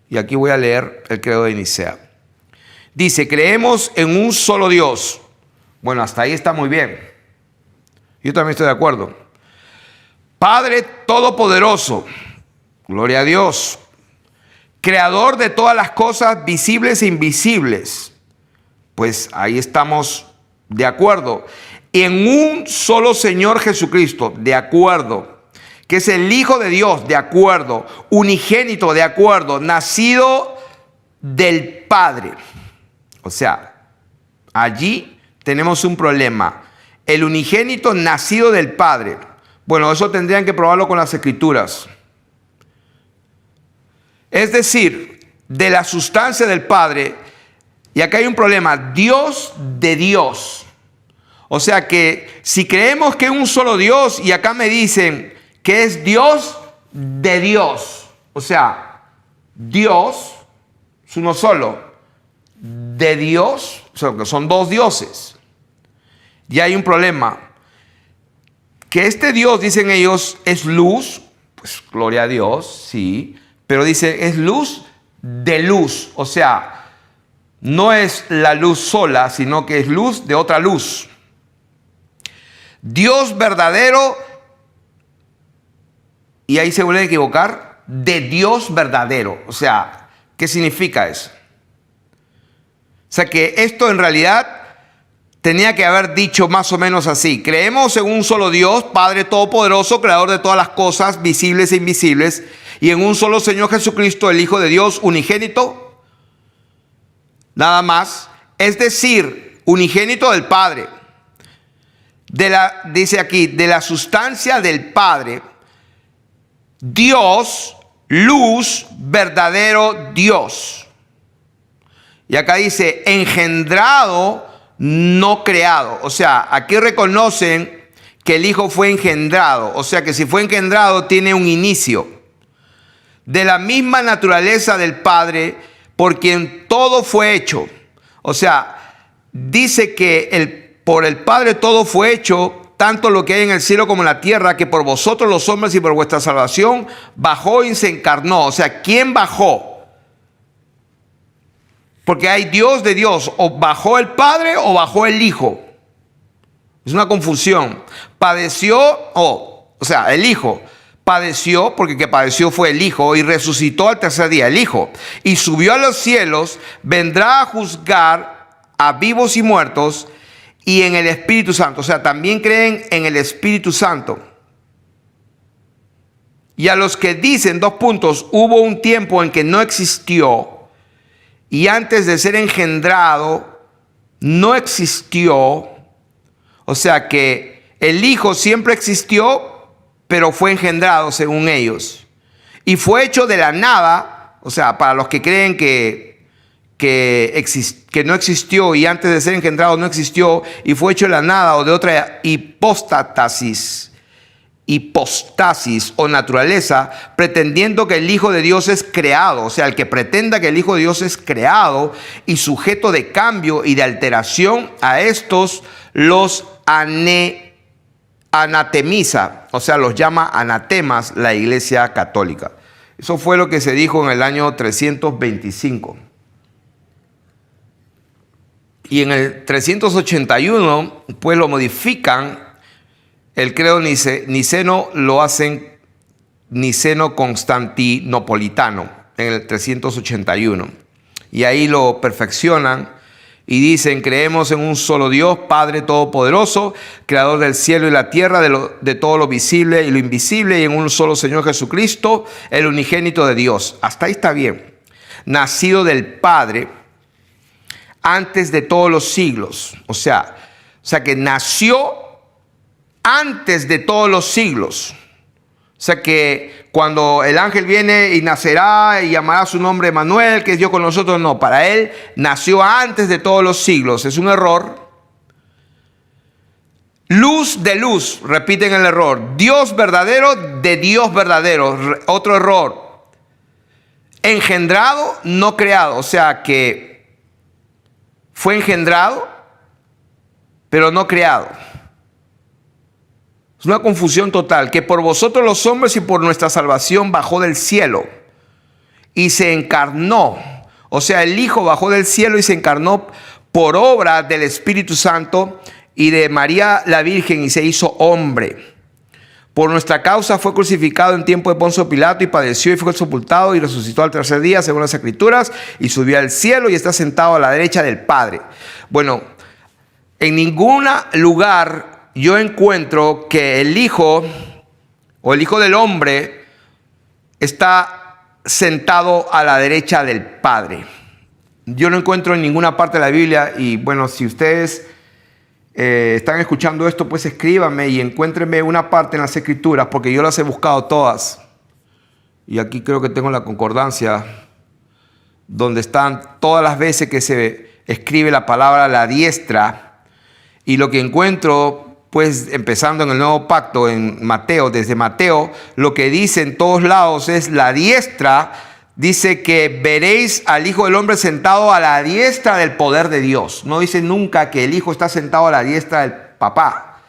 Y aquí voy a leer el credo de Nicea. Dice, creemos en un solo Dios. Bueno, hasta ahí está muy bien. Yo también estoy de acuerdo. Padre Todopoderoso, gloria a Dios, Creador de todas las cosas visibles e invisibles. Pues ahí estamos de acuerdo. En un solo Señor Jesucristo, de acuerdo, que es el Hijo de Dios, de acuerdo, unigénito, de acuerdo, nacido del Padre. O sea, allí tenemos un problema. El unigénito nacido del Padre. Bueno, eso tendrían que probarlo con las Escrituras. Es decir, de la sustancia del Padre. Y acá hay un problema. Dios de Dios. O sea que si creemos que es un solo Dios y acá me dicen que es Dios de Dios. O sea, Dios es uno solo. De Dios, o sea, que son dos dioses. Y hay un problema. Que este Dios, dicen ellos, es luz. Pues gloria a Dios, sí. Pero dice, es luz de luz. O sea, no es la luz sola, sino que es luz de otra luz. Dios verdadero, y ahí se vuelve a equivocar, de Dios verdadero. O sea, ¿qué significa eso? O sea que esto en realidad tenía que haber dicho más o menos así: creemos en un solo Dios, Padre Todopoderoso, Creador de todas las cosas, visibles e invisibles, y en un solo Señor Jesucristo, el Hijo de Dios, unigénito, nada más, es decir, unigénito del Padre, dice aquí, de la sustancia del Padre, Dios, luz, verdadero Dios. Y acá dice, engendrado, no creado. O sea, aquí reconocen que el Hijo fue engendrado. O sea, que si fue engendrado tiene un inicio. De la misma naturaleza del Padre, por quien todo fue hecho. O sea, dice que por el Padre todo fue hecho, tanto lo que hay en el cielo como en la tierra, que por vosotros los hombres y por vuestra salvación bajó y se encarnó. O sea, ¿quién bajó? Porque hay Dios de Dios, o bajó el Padre o bajó el Hijo. Es una confusión. Padeció, o sea, el Hijo padeció, porque el que padeció fue el Hijo, y resucitó al tercer día, el Hijo. Y subió a los cielos, vendrá a juzgar a vivos y muertos, y en el Espíritu Santo. O sea, también creen en el Espíritu Santo. Y a los que dicen, hubo un tiempo en que no existió, y antes de ser engendrado, no existió. O sea que el Hijo siempre existió, pero fue engendrado según ellos. Y fue hecho de la nada. O sea, para los que creen que no existió y antes de ser engendrado no existió, y fue hecho de la nada o de otra hipostasis o naturaleza, pretendiendo que el Hijo de Dios es creado. O sea, el que pretenda que el Hijo de Dios es creado y sujeto de cambio y de alteración, a estos los anatemiza. O sea, los llama anatemas la Iglesia Católica. Eso fue lo que se dijo en el año 325. Y en el 381, pues lo modifican. El credo niceno lo hacen niceno-constantinopolitano en el 381. Y ahí lo perfeccionan y dicen, creemos en un solo Dios, Padre Todopoderoso, Creador del cielo y la tierra, de todo lo visible y lo invisible, y en un solo Señor Jesucristo, el unigénito de Dios. Hasta ahí está bien. Nacido del Padre antes de todos los siglos. O sea que nació antes de todos los siglos. O sea que cuando el ángel viene y nacerá y llamará su nombre Emmanuel, que es Dios con nosotros, no. Para él nació antes de todos los siglos. Es un error. Luz de luz, repiten el error. Dios verdadero de Dios verdadero, otro error. Engendrado, no creado. O sea que fue engendrado, pero no creado. Es una confusión total. Que por vosotros los hombres y por nuestra salvación bajó del cielo y se encarnó. O sea, el Hijo bajó del cielo y se encarnó por obra del Espíritu Santo y de María la Virgen, y se hizo hombre. Por nuestra causa fue crucificado en tiempo de Poncio Pilato, y padeció y fue sepultado y resucitó al tercer día según las Escrituras, y subió al cielo y está sentado a la derecha del Padre. Bueno, en ningún lugar yo encuentro que el Hijo o el Hijo del Hombre está sentado a la derecha del Padre. Yo no encuentro en ninguna parte de la Biblia. Y bueno, si ustedes están escuchando esto, pues escríbanme y encuéntrenme una parte en las Escrituras, porque yo las he buscado todas. Y aquí creo que tengo la concordancia, donde están todas las veces que se escribe la palabra la diestra. Y lo que encuentro, pues empezando en el Nuevo Pacto, en Mateo, desde Mateo, lo que dice en todos lados es la diestra. Dice que veréis al Hijo del Hombre sentado a la diestra del poder de Dios. No dice nunca que el Hijo está sentado a la diestra del papá.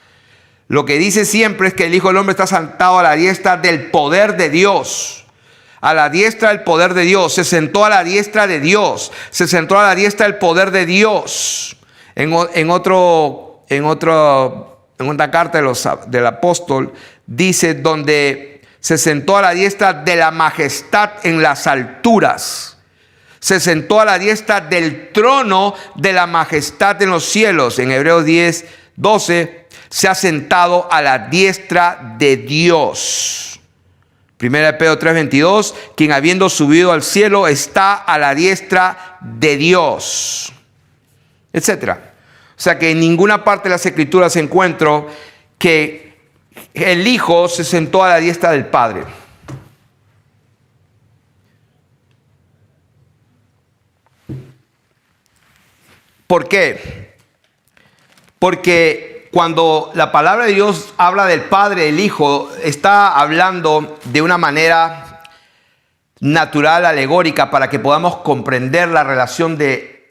Lo que dice siempre es que el Hijo del Hombre está sentado a la diestra del poder de Dios. A la diestra del poder de Dios. Se sentó a la diestra de Dios. Se sentó a la diestra del poder de Dios. En otra carta del apóstol dice, donde se sentó a la diestra de la majestad en las alturas. se sentó a la diestra del trono de la majestad en los cielos. En Hebreos 10, 12, se ha sentado a la diestra de Dios. Primera de Pedro 3, 22, quien habiendo subido al cielo está a la diestra de Dios, etcétera. O sea que en ninguna parte de las Escrituras encuentro que el Hijo se sentó a la diestra del Padre. ¿Por qué? Porque cuando la palabra de Dios habla del Padre, el Hijo, está hablando de una manera natural, alegórica, para que podamos comprender la relación del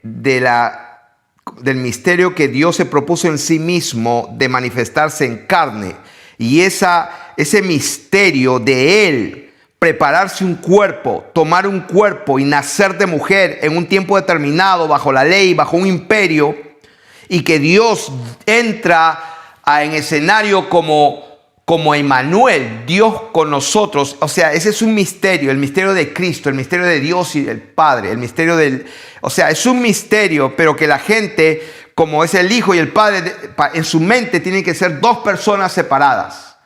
misterio que Dios se propuso en sí mismo de manifestarse en carne. Y ese misterio de Él prepararse un cuerpo, tomar un cuerpo y nacer de mujer en un tiempo determinado, bajo la ley, bajo un imperio, y que Dios entra en escenario como Emmanuel, Dios con nosotros. O sea, ese es un misterio, el misterio de Cristo, el misterio de Dios y del Padre, el misterio o sea, es un misterio, pero que la gente, como es el Hijo y el Padre, en su mente tienen que ser dos personas separadas,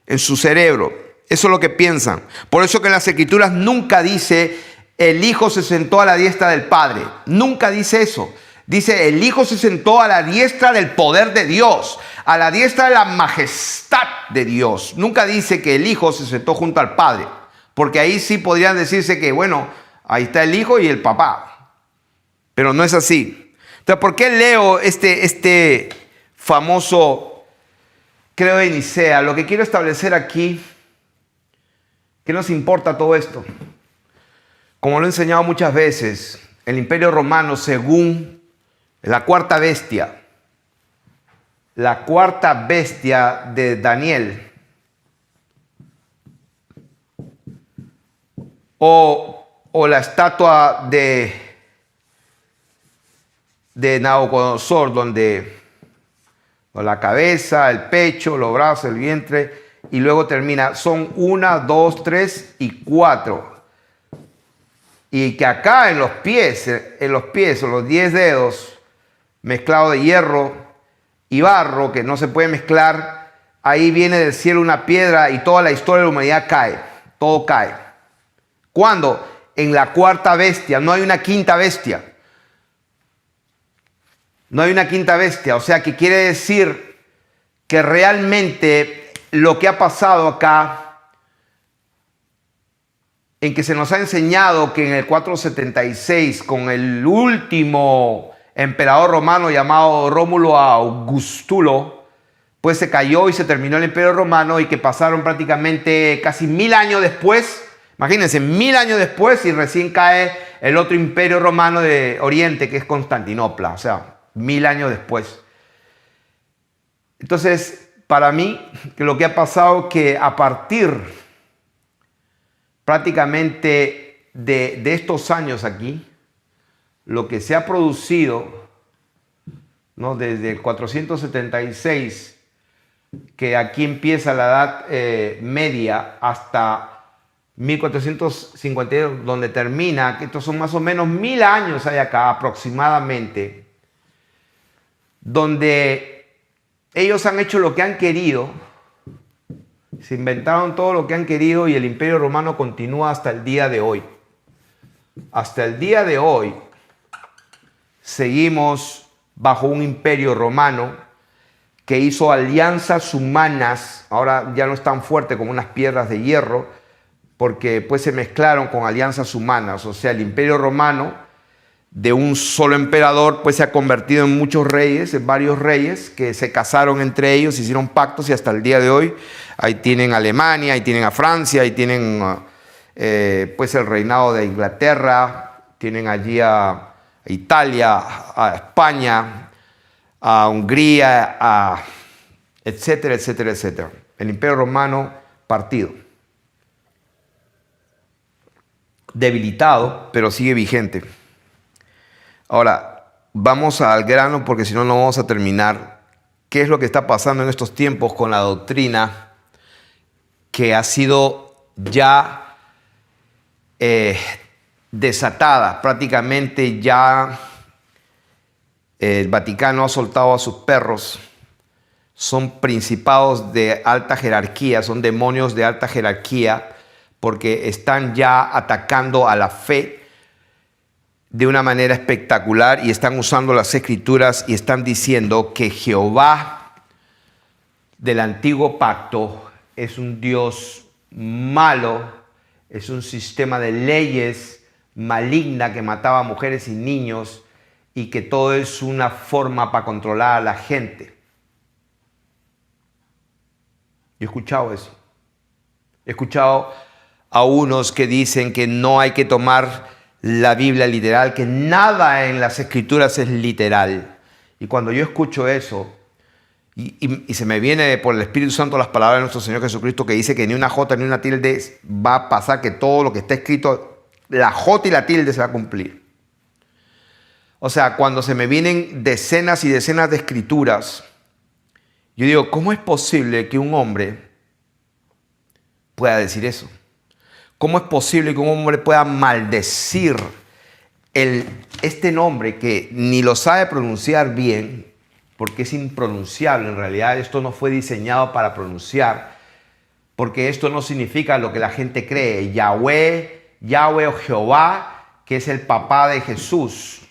en su cerebro. Eso es lo que piensan. Por eso que en las Escrituras nunca dice el Hijo se sentó a la diestra del Padre. Nunca dice eso. Dice el Hijo se sentó a la diestra del poder de Dios, a la diestra de la majestad de Dios. Nunca dice que el Hijo se sentó junto al Padre, porque ahí sí podrían decirse que, bueno, ahí está el Hijo y el Papá. Pero no es así. Entonces, ¿por qué leo este famoso credo de Nicea? Lo que quiero establecer aquí, ¿qué nos importa todo esto? Como lo he enseñado muchas veces, el Imperio Romano, según la cuarta bestia de Daniel, o la estatua de Nabucodonosor, donde la cabeza, el pecho, los brazos, el vientre, y luego termina, son 1, 2, 3 y 4. Y que acá en los pies, los 10 dedos, mezclado de hierro y barro, que no se puede mezclar, ahí viene del cielo una piedra y toda la historia de la humanidad cae, todo cae. ¿Cuándo? En la cuarta bestia, no hay una quinta bestia. No hay una quinta bestia, o sea que quiere decir que realmente lo que ha pasado acá, en que se nos ha enseñado que en el 476, con el último emperador romano llamado Rómulo Augustulo, pues se cayó y se terminó el Imperio Romano, y que pasaron prácticamente casi 1000 años después. Imagínense, 1000 años después, y recién cae el otro Imperio Romano de Oriente, que es Constantinopla, o sea, 1000 años después. Entonces, para mí, que lo que ha pasado, que a partir prácticamente de estos años aquí, lo que se ha producido, ¿no?, desde el 476, que aquí empieza la Edad Media, hasta 1452, donde termina, que estos son más o menos 1000 años hay acá aproximadamente, donde ellos han hecho lo que han querido, se inventaron todo lo que han querido, y el Imperio Romano continúa hasta el día de hoy. Hasta el día de hoy seguimos bajo un imperio romano que hizo alianzas humanas. Ahora ya no es tan fuerte como unas piedras de hierro, porque pues se mezclaron con alianzas humanas. O sea, el Imperio Romano, de un solo emperador, pues se ha convertido en muchos reyes, en varios reyes que se casaron entre ellos, hicieron pactos, y hasta el día de hoy ahí tienen a Alemania, ahí tienen a Francia, ahí tienen pues el reinado de Inglaterra, tienen allí a Italia, a España, a Hungría, etcétera, etcétera, etcétera. El Imperio Romano partido, debilitado, pero sigue vigente. Ahora, vamos al grano, porque si no, no vamos a terminar. ¿Qué es lo que está pasando en estos tiempos con la doctrina que ha sido ya desatada. Prácticamente ya el Vaticano ha soltado a sus perros. Son principados de alta jerarquía, son demonios de alta jerarquía, porque están ya atacando a la fe de una manera espectacular y están usando las escrituras y están diciendo que Jehová del antiguo pacto es un Dios malo, es un sistema de leyes maligna que mataba a mujeres y niños y que todo es una forma para controlar a la gente. Yo he escuchado eso. He escuchado a unos que dicen que no hay que tomar la Biblia literal, que nada en las escrituras es literal. Y cuando yo escucho eso, y se me viene por el Espíritu Santo las palabras de nuestro Señor Jesucristo que dice que ni una jota ni una tilde va a pasar, que todo lo que está escrito, la jota y la tilde se va a cumplir. O sea, cuando se me vienen decenas y decenas de escrituras, yo digo, ¿cómo es posible que un hombre pueda decir eso? ¿Cómo es posible que un hombre pueda maldecir este nombre que ni lo sabe pronunciar bien, porque es impronunciable? En realidad esto no fue diseñado para pronunciar, porque esto no significa lo que la gente cree. Yahweh o Jehová, que es el papá de Jesús.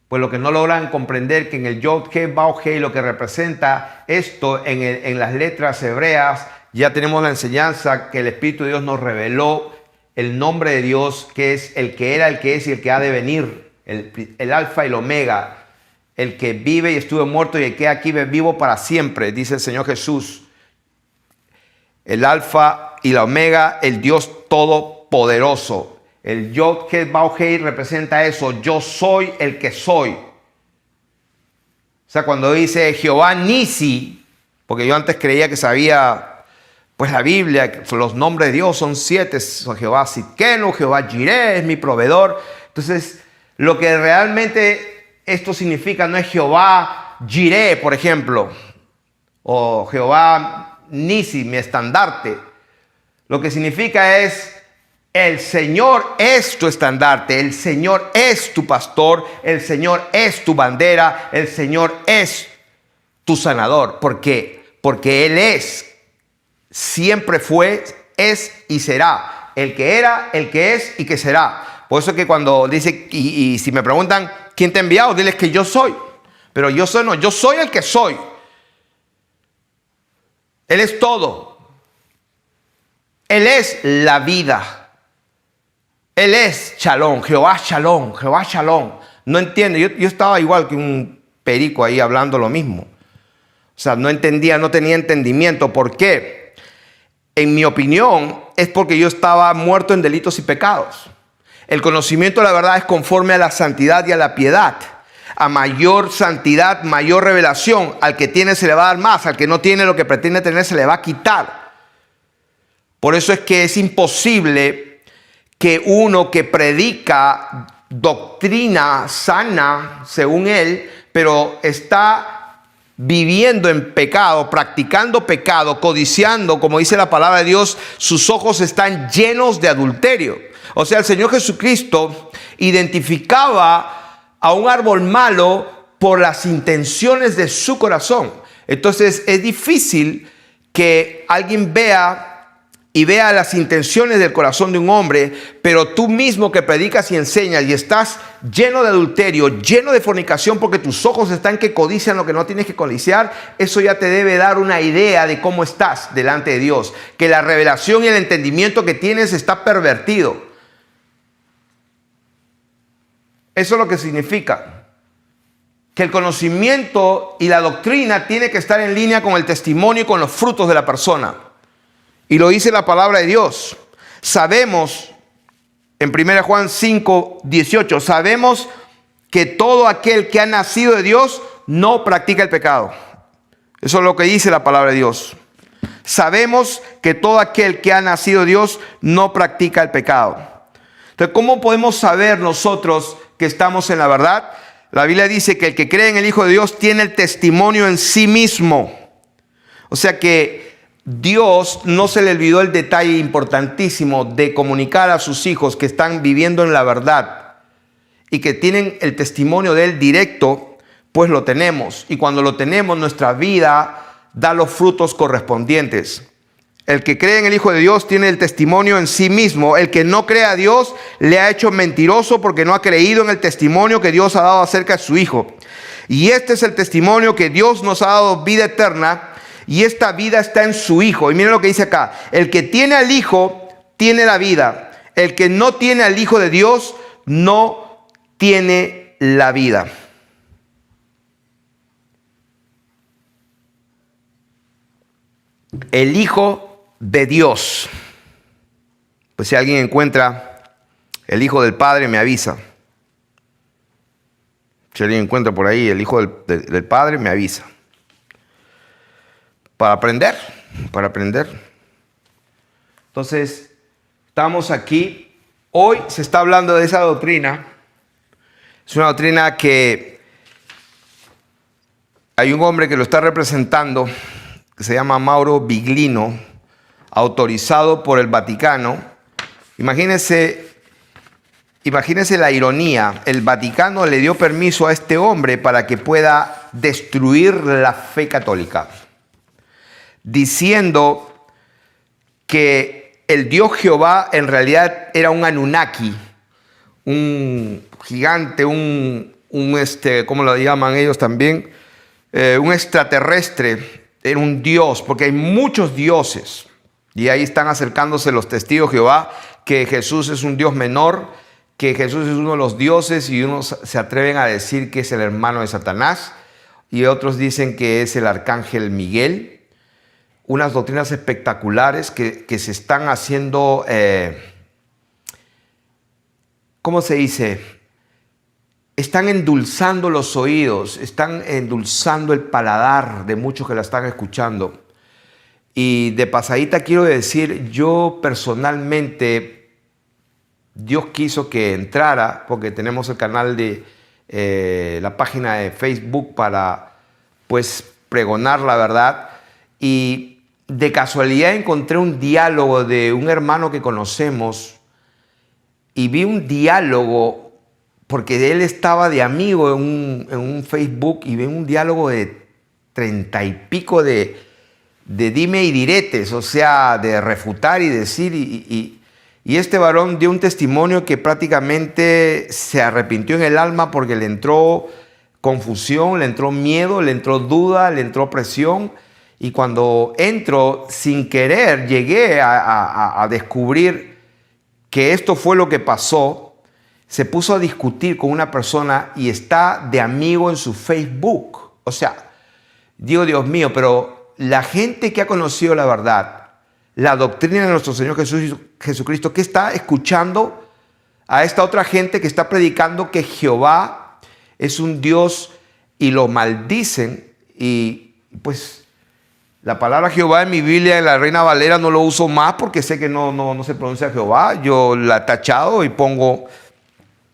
Pues lo que no logran comprender que en el Yod, He, Vav, He, lo que representa esto en las letras hebreas, ya tenemos la enseñanza que el Espíritu de Dios nos reveló el nombre de Dios, que es el que era, el que es y el que ha de venir, el alfa y el omega, el que vive y estuvo muerto y el que aquí vive vivo para siempre, dice el Señor Jesús. El alfa y la omega, el Dios todopoderoso. El Yod, He, Vav, He representa eso. Yo soy el que soy. O sea, cuando dice Jehová Nisi, porque yo antes creía que sabía pues la Biblia, que los nombres de Dios son 7. Son Jehová Sidkenu, Jehová Jireh, es mi proveedor. Entonces, lo que realmente esto significa no es Jehová Jireh, por ejemplo, o Jehová Nisi, mi estandarte. Lo que significa es: el Señor es tu estandarte, el Señor es tu pastor, el Señor es tu bandera, el Señor es tu sanador. ¿Por qué? Porque Él es, siempre fue, es y será. El que era, el que es y que será. Por eso que cuando dice, y si me preguntan, ¿quién te ha enviado? Diles que yo soy. Pero yo soy, no, yo soy el que soy. Él es todo. Él es la vida. Él es Shalom, Jehová Shalom, Jehová Shalom. No entiende, yo estaba igual que un perico ahí hablando lo mismo. O sea, no entendía, no tenía entendimiento. ¿Por qué? En mi opinión, es porque yo estaba muerto en delitos y pecados. El conocimiento de la verdad es conforme a la santidad y a la piedad. A mayor santidad, mayor revelación. Al que tiene se le va a dar más, al que no tiene lo que pretende tener se le va a quitar. Por eso es que es imposible que uno que predica doctrina sana, según él, pero está viviendo en pecado, practicando pecado, codiciando, como dice la palabra de Dios, sus ojos están llenos de adulterio. O sea, el Señor Jesucristo identificaba a un árbol malo por las intenciones de su corazón. Entonces es difícil que alguien vea las intenciones del corazón de un hombre, pero tú mismo que predicas y enseñas y estás lleno de adulterio, lleno de fornicación, porque tus ojos están que codician lo que no tienes que codiciar, eso ya te debe dar una idea de cómo estás delante de Dios, que la revelación y el entendimiento que tienes está pervertido. Eso es lo que significa. Que el conocimiento y la doctrina tiene que estar en línea con el testimonio y con los frutos de la persona. Y lo dice la palabra de Dios. Sabemos, en 1 Juan 5, 18, sabemos que todo aquel que ha nacido de Dios no practica el pecado. Eso es lo que dice la palabra de Dios. Sabemos que todo aquel que ha nacido de Dios no practica el pecado. Entonces, ¿cómo podemos saber nosotros que estamos en la verdad? La Biblia dice que el que cree en el Hijo de Dios tiene el testimonio en sí mismo. O sea que Dios no se le olvidó el detalle importantísimo de comunicar a sus hijos que están viviendo en la verdad y que tienen el testimonio de Él directo, pues lo tenemos. Y cuando lo tenemos, nuestra vida da los frutos correspondientes. El que cree en el Hijo de Dios tiene el testimonio en sí mismo. El que no cree a Dios le ha hecho mentiroso porque no ha creído en el testimonio que Dios ha dado acerca de su Hijo. Y este es el testimonio que Dios nos ha dado vida eterna. Y esta vida está en su Hijo. Y miren lo que dice acá. El que tiene al Hijo tiene la vida. El que no tiene al Hijo de Dios no tiene la vida. El Hijo de Dios. Pues si alguien encuentra el Hijo del Padre, me avisa. Si alguien encuentra por ahí el Hijo del Padre, me avisa. Para aprender. Entonces, estamos aquí. Hoy se está hablando de esa doctrina. Es una doctrina que hay un hombre que lo está representando, que se llama Mauro Biglino, autorizado por el Vaticano. Imagínense la ironía. El Vaticano le dio permiso a este hombre para que pueda destruir la fe católica, diciendo que el Dios Jehová en realidad era un Anunnaki, un gigante, ¿cómo lo llaman ellos también? Un extraterrestre, era un dios, porque hay muchos dioses. Y ahí están acercándose los testigos de Jehová, que Jesús es un dios menor, que Jesús es uno de los dioses, y unos se atreven a decir que es el hermano de Satanás, y otros dicen que es el arcángel Miguel. Unas doctrinas espectaculares que se están haciendo, ¿cómo se dice? Están endulzando los oídos, están endulzando el paladar de muchos que la están escuchando. Y de pasadita quiero decir, yo personalmente, Dios quiso que entrara, porque tenemos el canal de la página de Facebook para, pues, pregonar la verdad. Y de casualidad encontré un diálogo de un hermano que conocemos y vi un diálogo, porque él estaba de amigo en un Facebook, y vi un diálogo de 30 y pico de dime y diretes, o sea, de refutar y decir. Y este varón dio un testimonio que prácticamente se arrepintió en el alma porque le entró confusión, le entró miedo, le entró duda, le entró presión. Y cuando entro, sin querer, llegué a descubrir que esto fue lo que pasó. Se puso a discutir con una persona y está de amigo en su Facebook. O sea, digo, Dios mío, pero la gente que ha conocido la verdad, la doctrina de nuestro Señor Jesucristo, que está escuchando a esta otra gente que está predicando que Jehová es un Dios y lo maldicen. Y pues la palabra Jehová en mi Biblia, en la Reina Valera, no lo uso más porque sé que no se pronuncia Jehová. Yo la he tachado y pongo,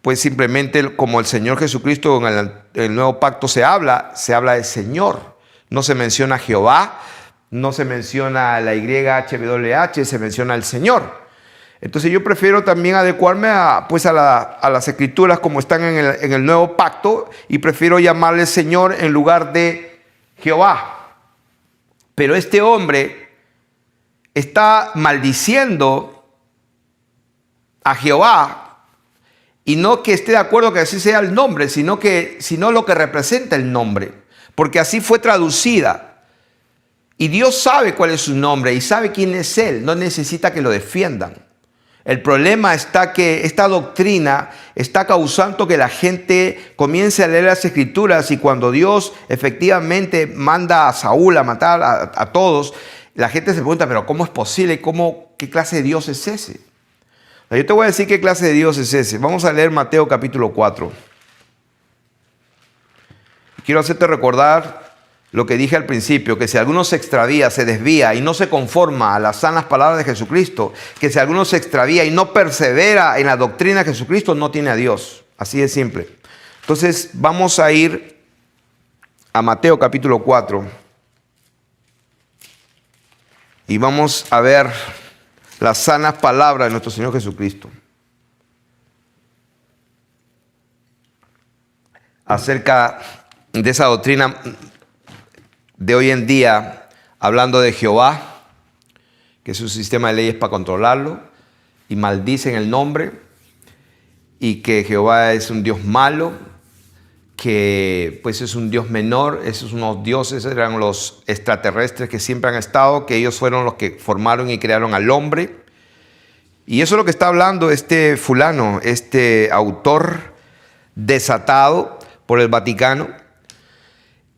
pues, simplemente como el Señor Jesucristo en el Nuevo Pacto se habla de Señor. No se menciona Jehová, no se menciona la YHWH, se menciona el Señor. Entonces yo prefiero también adecuarme a las Escrituras como están en el Nuevo Pacto, y prefiero llamarle Señor en lugar de Jehová. Pero este hombre está maldiciendo a Jehová, y no que esté de acuerdo que así sea el nombre, sino lo que representa el nombre, porque así fue traducida. Y Dios sabe cuál es su nombre y sabe quién es Él, no necesita que lo defiendan. El problema está que esta doctrina está causando que la gente comience a leer las Escrituras, y cuando Dios efectivamente manda a Saúl a matar a todos, la gente se pregunta, pero ¿cómo es posible? ¿Qué clase de Dios es ese? Yo te voy a decir qué clase de Dios es ese. Vamos a leer Mateo capítulo 4. Quiero hacerte recordar lo que dije al principio, que si alguno se extravía, se desvía y no se conforma a las sanas palabras de Jesucristo, que si alguno se extravía y no persevera en la doctrina de Jesucristo, no tiene a Dios. Así de simple. Entonces vamos a ir a Mateo capítulo 4 y vamos a ver las sanas palabras de nuestro Señor Jesucristo acerca de esa doctrina de hoy en día, hablando de Jehová, que es un sistema de leyes para controlarlo, y maldicen el nombre, y que Jehová es un Dios malo, que pues es un Dios menor. Esos unos dioses eran los extraterrestres que siempre han estado, que ellos fueron los que formaron y crearon al hombre. Y eso es lo que está hablando este fulano, este autor desatado por el Vaticano.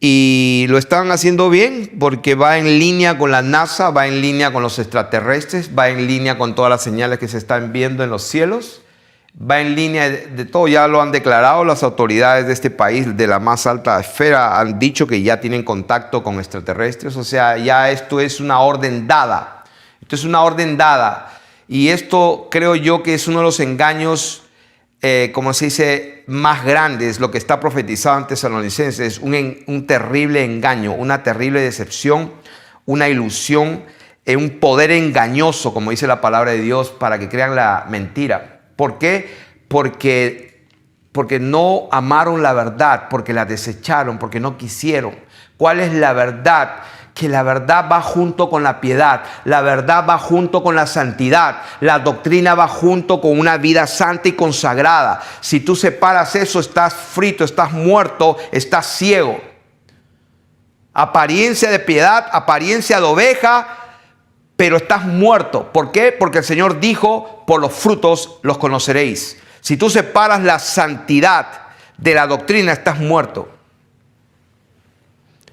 Y lo están haciendo bien porque va en línea con la NASA, va en línea con los extraterrestres, va en línea con todas las señales que se están viendo en los cielos, va en línea de todo. Ya lo han declarado las autoridades de este país, de la más alta esfera, han dicho que ya tienen contacto con extraterrestres. O sea, ya esto es una orden dada. Esto es una orden dada. Y esto creo yo que es uno de los engaños, como se dice, más grandes, lo que está profetizado en Tesalonicenses, un terrible engaño, una terrible decepción, una ilusión, un poder engañoso, como dice la palabra de Dios, para que crean la mentira. ¿Por qué? Porque no amaron la verdad, porque la desecharon, porque no quisieron. ¿Cuál es la verdad? Que la verdad va junto con la piedad, la verdad va junto con la santidad, la doctrina va junto con una vida santa y consagrada. Si tú separas eso, estás frito, estás muerto, estás ciego. Apariencia de piedad, apariencia de oveja, pero estás muerto. ¿Por qué? Porque el Señor dijo, por los frutos los conoceréis. Si tú separas la santidad de la doctrina, estás muerto.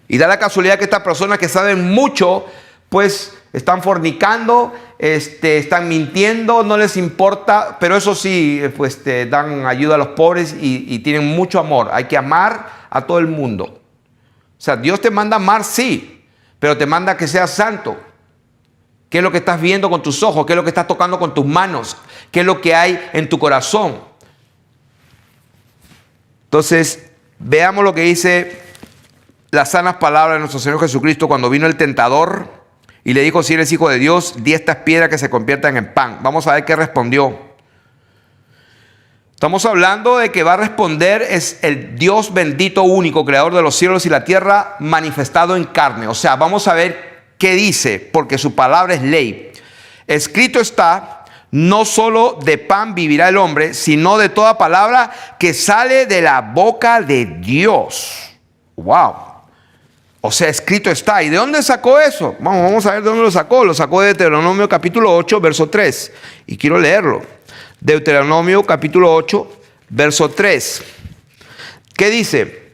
Y da la casualidad que estas personas que saben mucho, pues están fornicando, están mintiendo, no les importa, pero eso sí, pues dan ayuda a los pobres y tienen mucho amor. Hay que amar a todo el mundo. O sea, Dios te manda amar, sí, pero te manda que seas santo. ¿Qué es lo que estás viendo con tus ojos? ¿Qué es lo que estás tocando con tus manos? ¿Qué es lo que hay en tu corazón? Entonces, veamos lo que dice las sanas palabras de nuestro Señor Jesucristo cuando vino el tentador y le dijo: si eres hijo de Dios, di estas piedras que se conviertan en pan. Vamos a ver qué respondió. Estamos hablando de que va a responder es el Dios bendito, único, creador de los cielos y la tierra, manifestado en carne. O sea, vamos a ver qué dice, porque su palabra es ley. Escrito está: no solo de pan vivirá el hombre, sino de toda palabra que sale de la boca de Dios. ¡Wow! O sea, escrito está. ¿Y de dónde sacó eso? Vamos a ver de dónde lo sacó. Lo sacó de Deuteronomio capítulo 8, verso 3. Y quiero leerlo. Deuteronomio capítulo 8, verso 3. ¿Qué dice?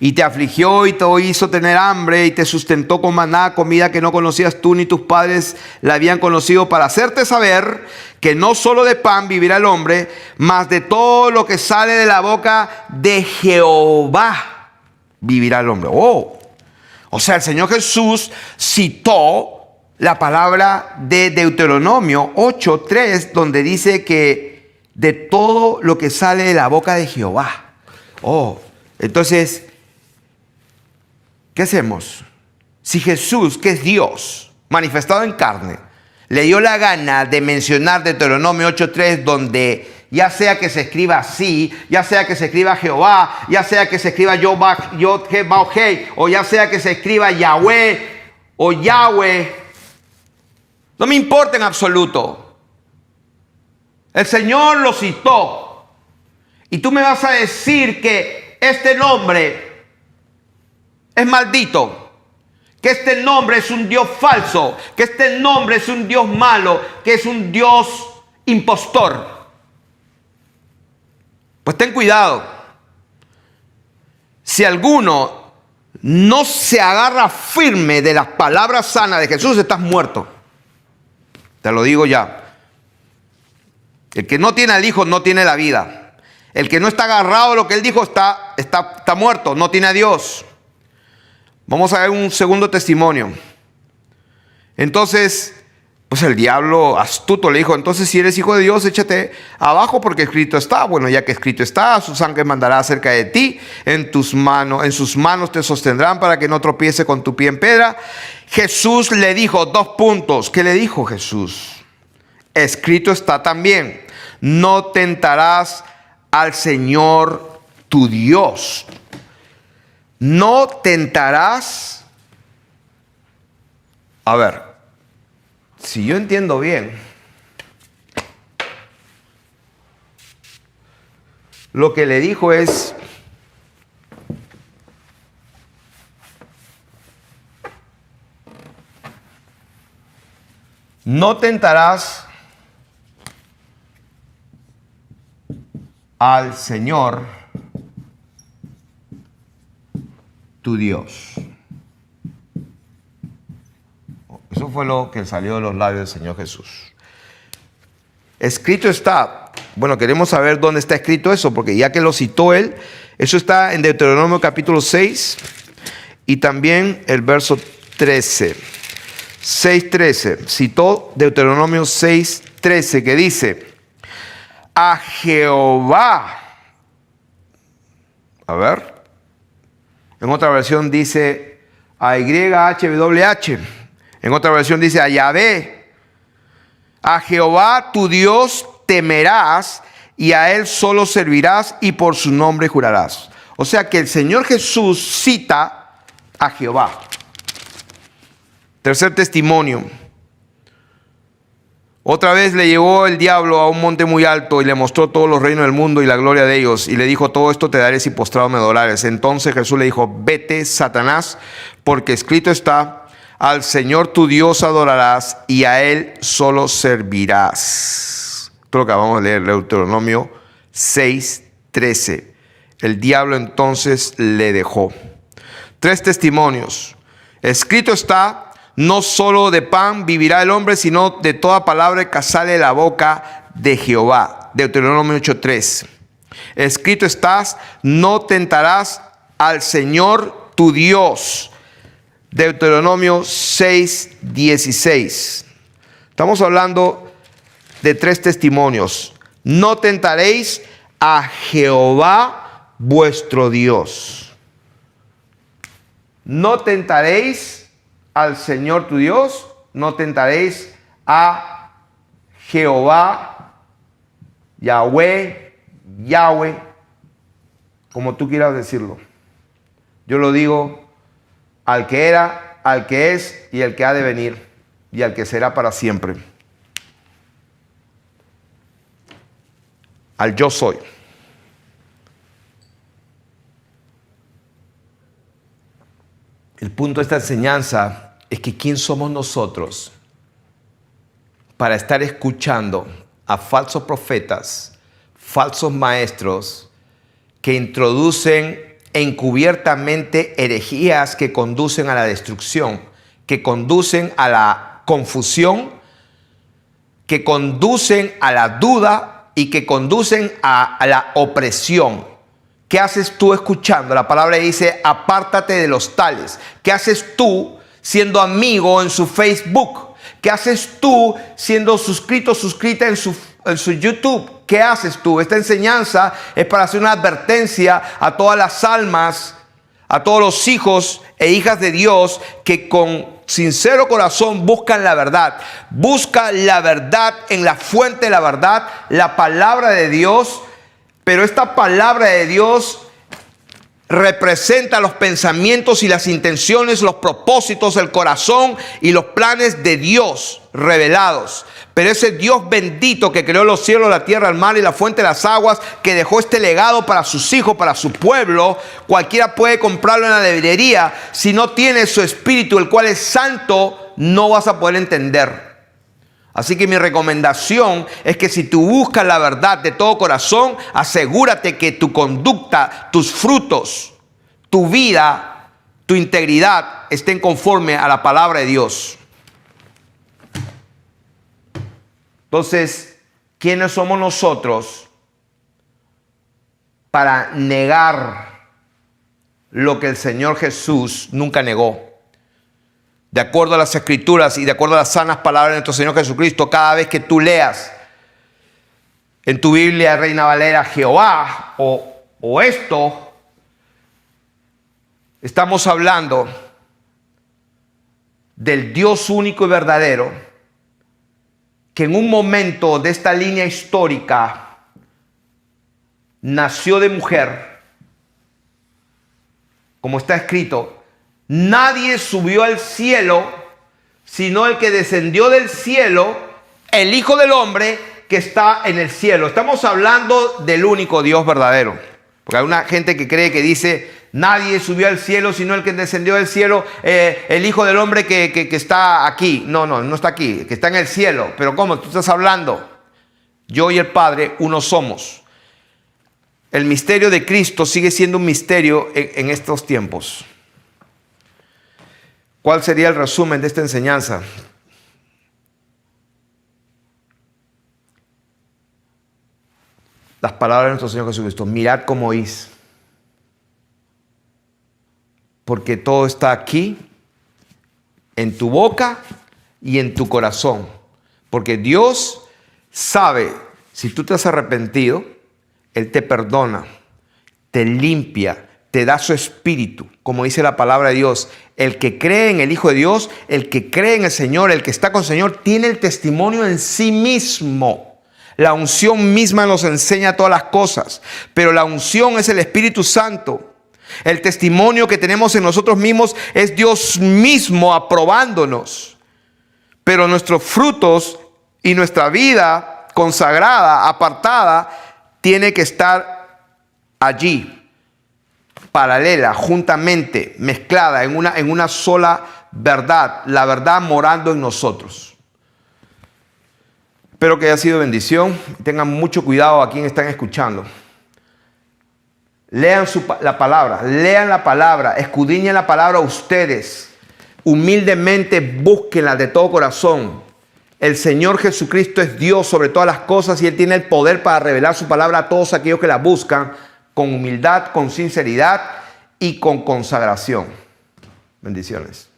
Y te afligió y te hizo tener hambre y te sustentó con maná, comida que no conocías tú ni tus padres la habían conocido, para hacerte saber que no solo de pan vivirá el hombre, mas de todo lo que sale de la boca de Jehová vivirá el hombre. Oh, o sea, el Señor Jesús citó la palabra de Deuteronomio 8:3, donde dice que de todo lo que sale de la boca de Jehová. Oh, entonces, ¿qué hacemos? Si Jesús, que es Dios, manifestado en carne, le dio la gana de mencionar Deuteronomio 8:3, donde ya sea que se escriba así, ya sea que se escriba Jehová, ya sea que se escriba Yod-Heh-Vav-Heh, o ya sea que se escriba Yahweh o Yahweh, no me importa en absoluto. El Señor lo citó. Y tú me vas a decir que este nombre es maldito, que este nombre es un Dios falso, que este nombre es un Dios malo, que es un Dios impostor. Pues ten cuidado. Si alguno no se agarra firme de las palabras sanas de Jesús, estás muerto. Te lo digo ya. El que no tiene al Hijo no tiene la vida. El que no está agarrado a lo que Él dijo está muerto, no tiene a Dios. Vamos a ver un segundo testimonio. Entonces, pues el diablo astuto le dijo: entonces si eres hijo de Dios, échate abajo, porque escrito está. Bueno, ya que escrito está, sus ángeles mandará cerca de ti, en sus manos te sostendrán para que no tropiece con tu pie en piedra. Jesús le dijo, 2 puntos. ¿Qué le dijo Jesús? Escrito está también, no tentarás al Señor tu Dios. No tentarás. A ver, si yo entiendo bien, lo que le dijo es: no tentarás al Señor tu Dios. Eso fue lo que salió de los labios del Señor Jesús. Escrito está. Bueno, queremos saber dónde está escrito eso, porque ya que lo citó él, eso está en Deuteronomio capítulo 6 y también el verso 13. 6:13. Citó Deuteronomio 6:13, que dice: a Jehová. A ver. En otra versión dice a YHWH. En otra versión dice a Yahvé. A Jehová tu Dios temerás y a él solo servirás y por su nombre jurarás. O sea que el Señor Jesús cita a Jehová. Tercer testimonio. Otra vez le llevó el diablo a un monte muy alto y le mostró todos los reinos del mundo y la gloria de ellos. Y le dijo: todo esto te daré si postrado me adorares. Entonces Jesús le dijo: vete, Satanás, porque escrito está: al Señor tu Dios adorarás y a él solo servirás. Esto es lo que vamos a leer, Deuteronomio 6:13. El diablo entonces le dejó. 3 testimonios. Escrito está: no solo de pan vivirá el hombre, sino de toda palabra que sale de la boca de Jehová. Deuteronomio 8:3. Escrito está: no tentarás al Señor tu Dios. Deuteronomio 6:16. Estamos hablando de 3 testimonios. No tentaréis a Jehová vuestro Dios. No tentaréis al Señor tu Dios, no tentaréis a Jehová, Yahweh, como tú quieras decirlo. Yo lo digo: al que era, al que es y al que ha de venir y al que será para siempre. Al yo soy. El punto de esta enseñanza es que ¿quién somos nosotros para estar escuchando a falsos profetas, falsos maestros que introducen encubiertamente herejías que conducen a la destrucción, que conducen a la confusión, que conducen a la duda y que conducen a la opresión? ¿Qué haces tú escuchando? La palabra dice: apártate de los tales. ¿Qué haces tú siendo amigo en su Facebook? ¿Qué haces tú siendo suscrita en su YouTube? ¿Qué haces tú? Esta enseñanza es para hacer una advertencia a todas las almas, a todos los hijos e hijas de Dios que con sincero corazón buscan la verdad. Busca la verdad en la fuente de la verdad, la palabra de Dios. Pero esta palabra de Dios representa los pensamientos y las intenciones, los propósitos, el corazón y los planes de Dios revelados. Pero ese Dios bendito que creó los cielos, la tierra, el mar y la fuente de las aguas, que dejó este legado para sus hijos, para su pueblo, cualquiera puede comprarlo en la librería. Si no tienes su espíritu, el cual es santo, no vas a poder entender. Así que mi recomendación es que si tú buscas la verdad de todo corazón, asegúrate que tu conducta, tus frutos, tu vida, tu integridad estén conforme a la palabra de Dios. Entonces, ¿quiénes somos nosotros para negar lo que el Señor Jesús nunca negó? De acuerdo a las Escrituras y de acuerdo a las sanas palabras de nuestro Señor Jesucristo, cada vez que tú leas en tu Biblia Reina Valera Jehová o esto, estamos hablando del Dios único y verdadero, que en un momento de esta línea histórica nació de mujer, como está escrito, nadie subió al cielo, sino el que descendió del cielo, el Hijo del Hombre que está en el cielo. Estamos hablando del único Dios verdadero. Porque hay una gente que cree que dice, nadie subió al cielo, sino el que descendió del cielo, el Hijo del Hombre que está aquí. No está aquí, que está en el cielo. Pero ¿cómo? Tú estás hablando. Yo y el Padre, uno somos. El misterio de Cristo sigue siendo un misterio en estos tiempos. ¿Cuál sería el resumen de esta enseñanza? Las palabras de nuestro Señor Jesucristo. Mirad cómo oís. Porque todo está aquí, en tu boca y en tu corazón. Porque Dios sabe, si tú te has arrepentido, Él te perdona, te limpia, te da su espíritu. Como dice la palabra de Dios, el que cree en el Hijo de Dios, el que cree en el Señor, el que está con el Señor, tiene el testimonio en sí mismo. La unción misma nos enseña todas las cosas, pero la unción es el Espíritu Santo. El testimonio que tenemos en nosotros mismos es Dios mismo aprobándonos. Pero nuestros frutos y nuestra vida consagrada, apartada, tiene que estar allí, paralela, juntamente, mezclada en una sola verdad, la verdad morando en nosotros. Espero que haya sido bendición. Tengan mucho cuidado a quien están escuchando. Lean la palabra, escudriñen la palabra ustedes. Humildemente búsquenla de todo corazón. El Señor Jesucristo es Dios sobre todas las cosas y Él tiene el poder para revelar su palabra a todos aquellos que la buscan con humildad, con sinceridad y con consagración. Bendiciones.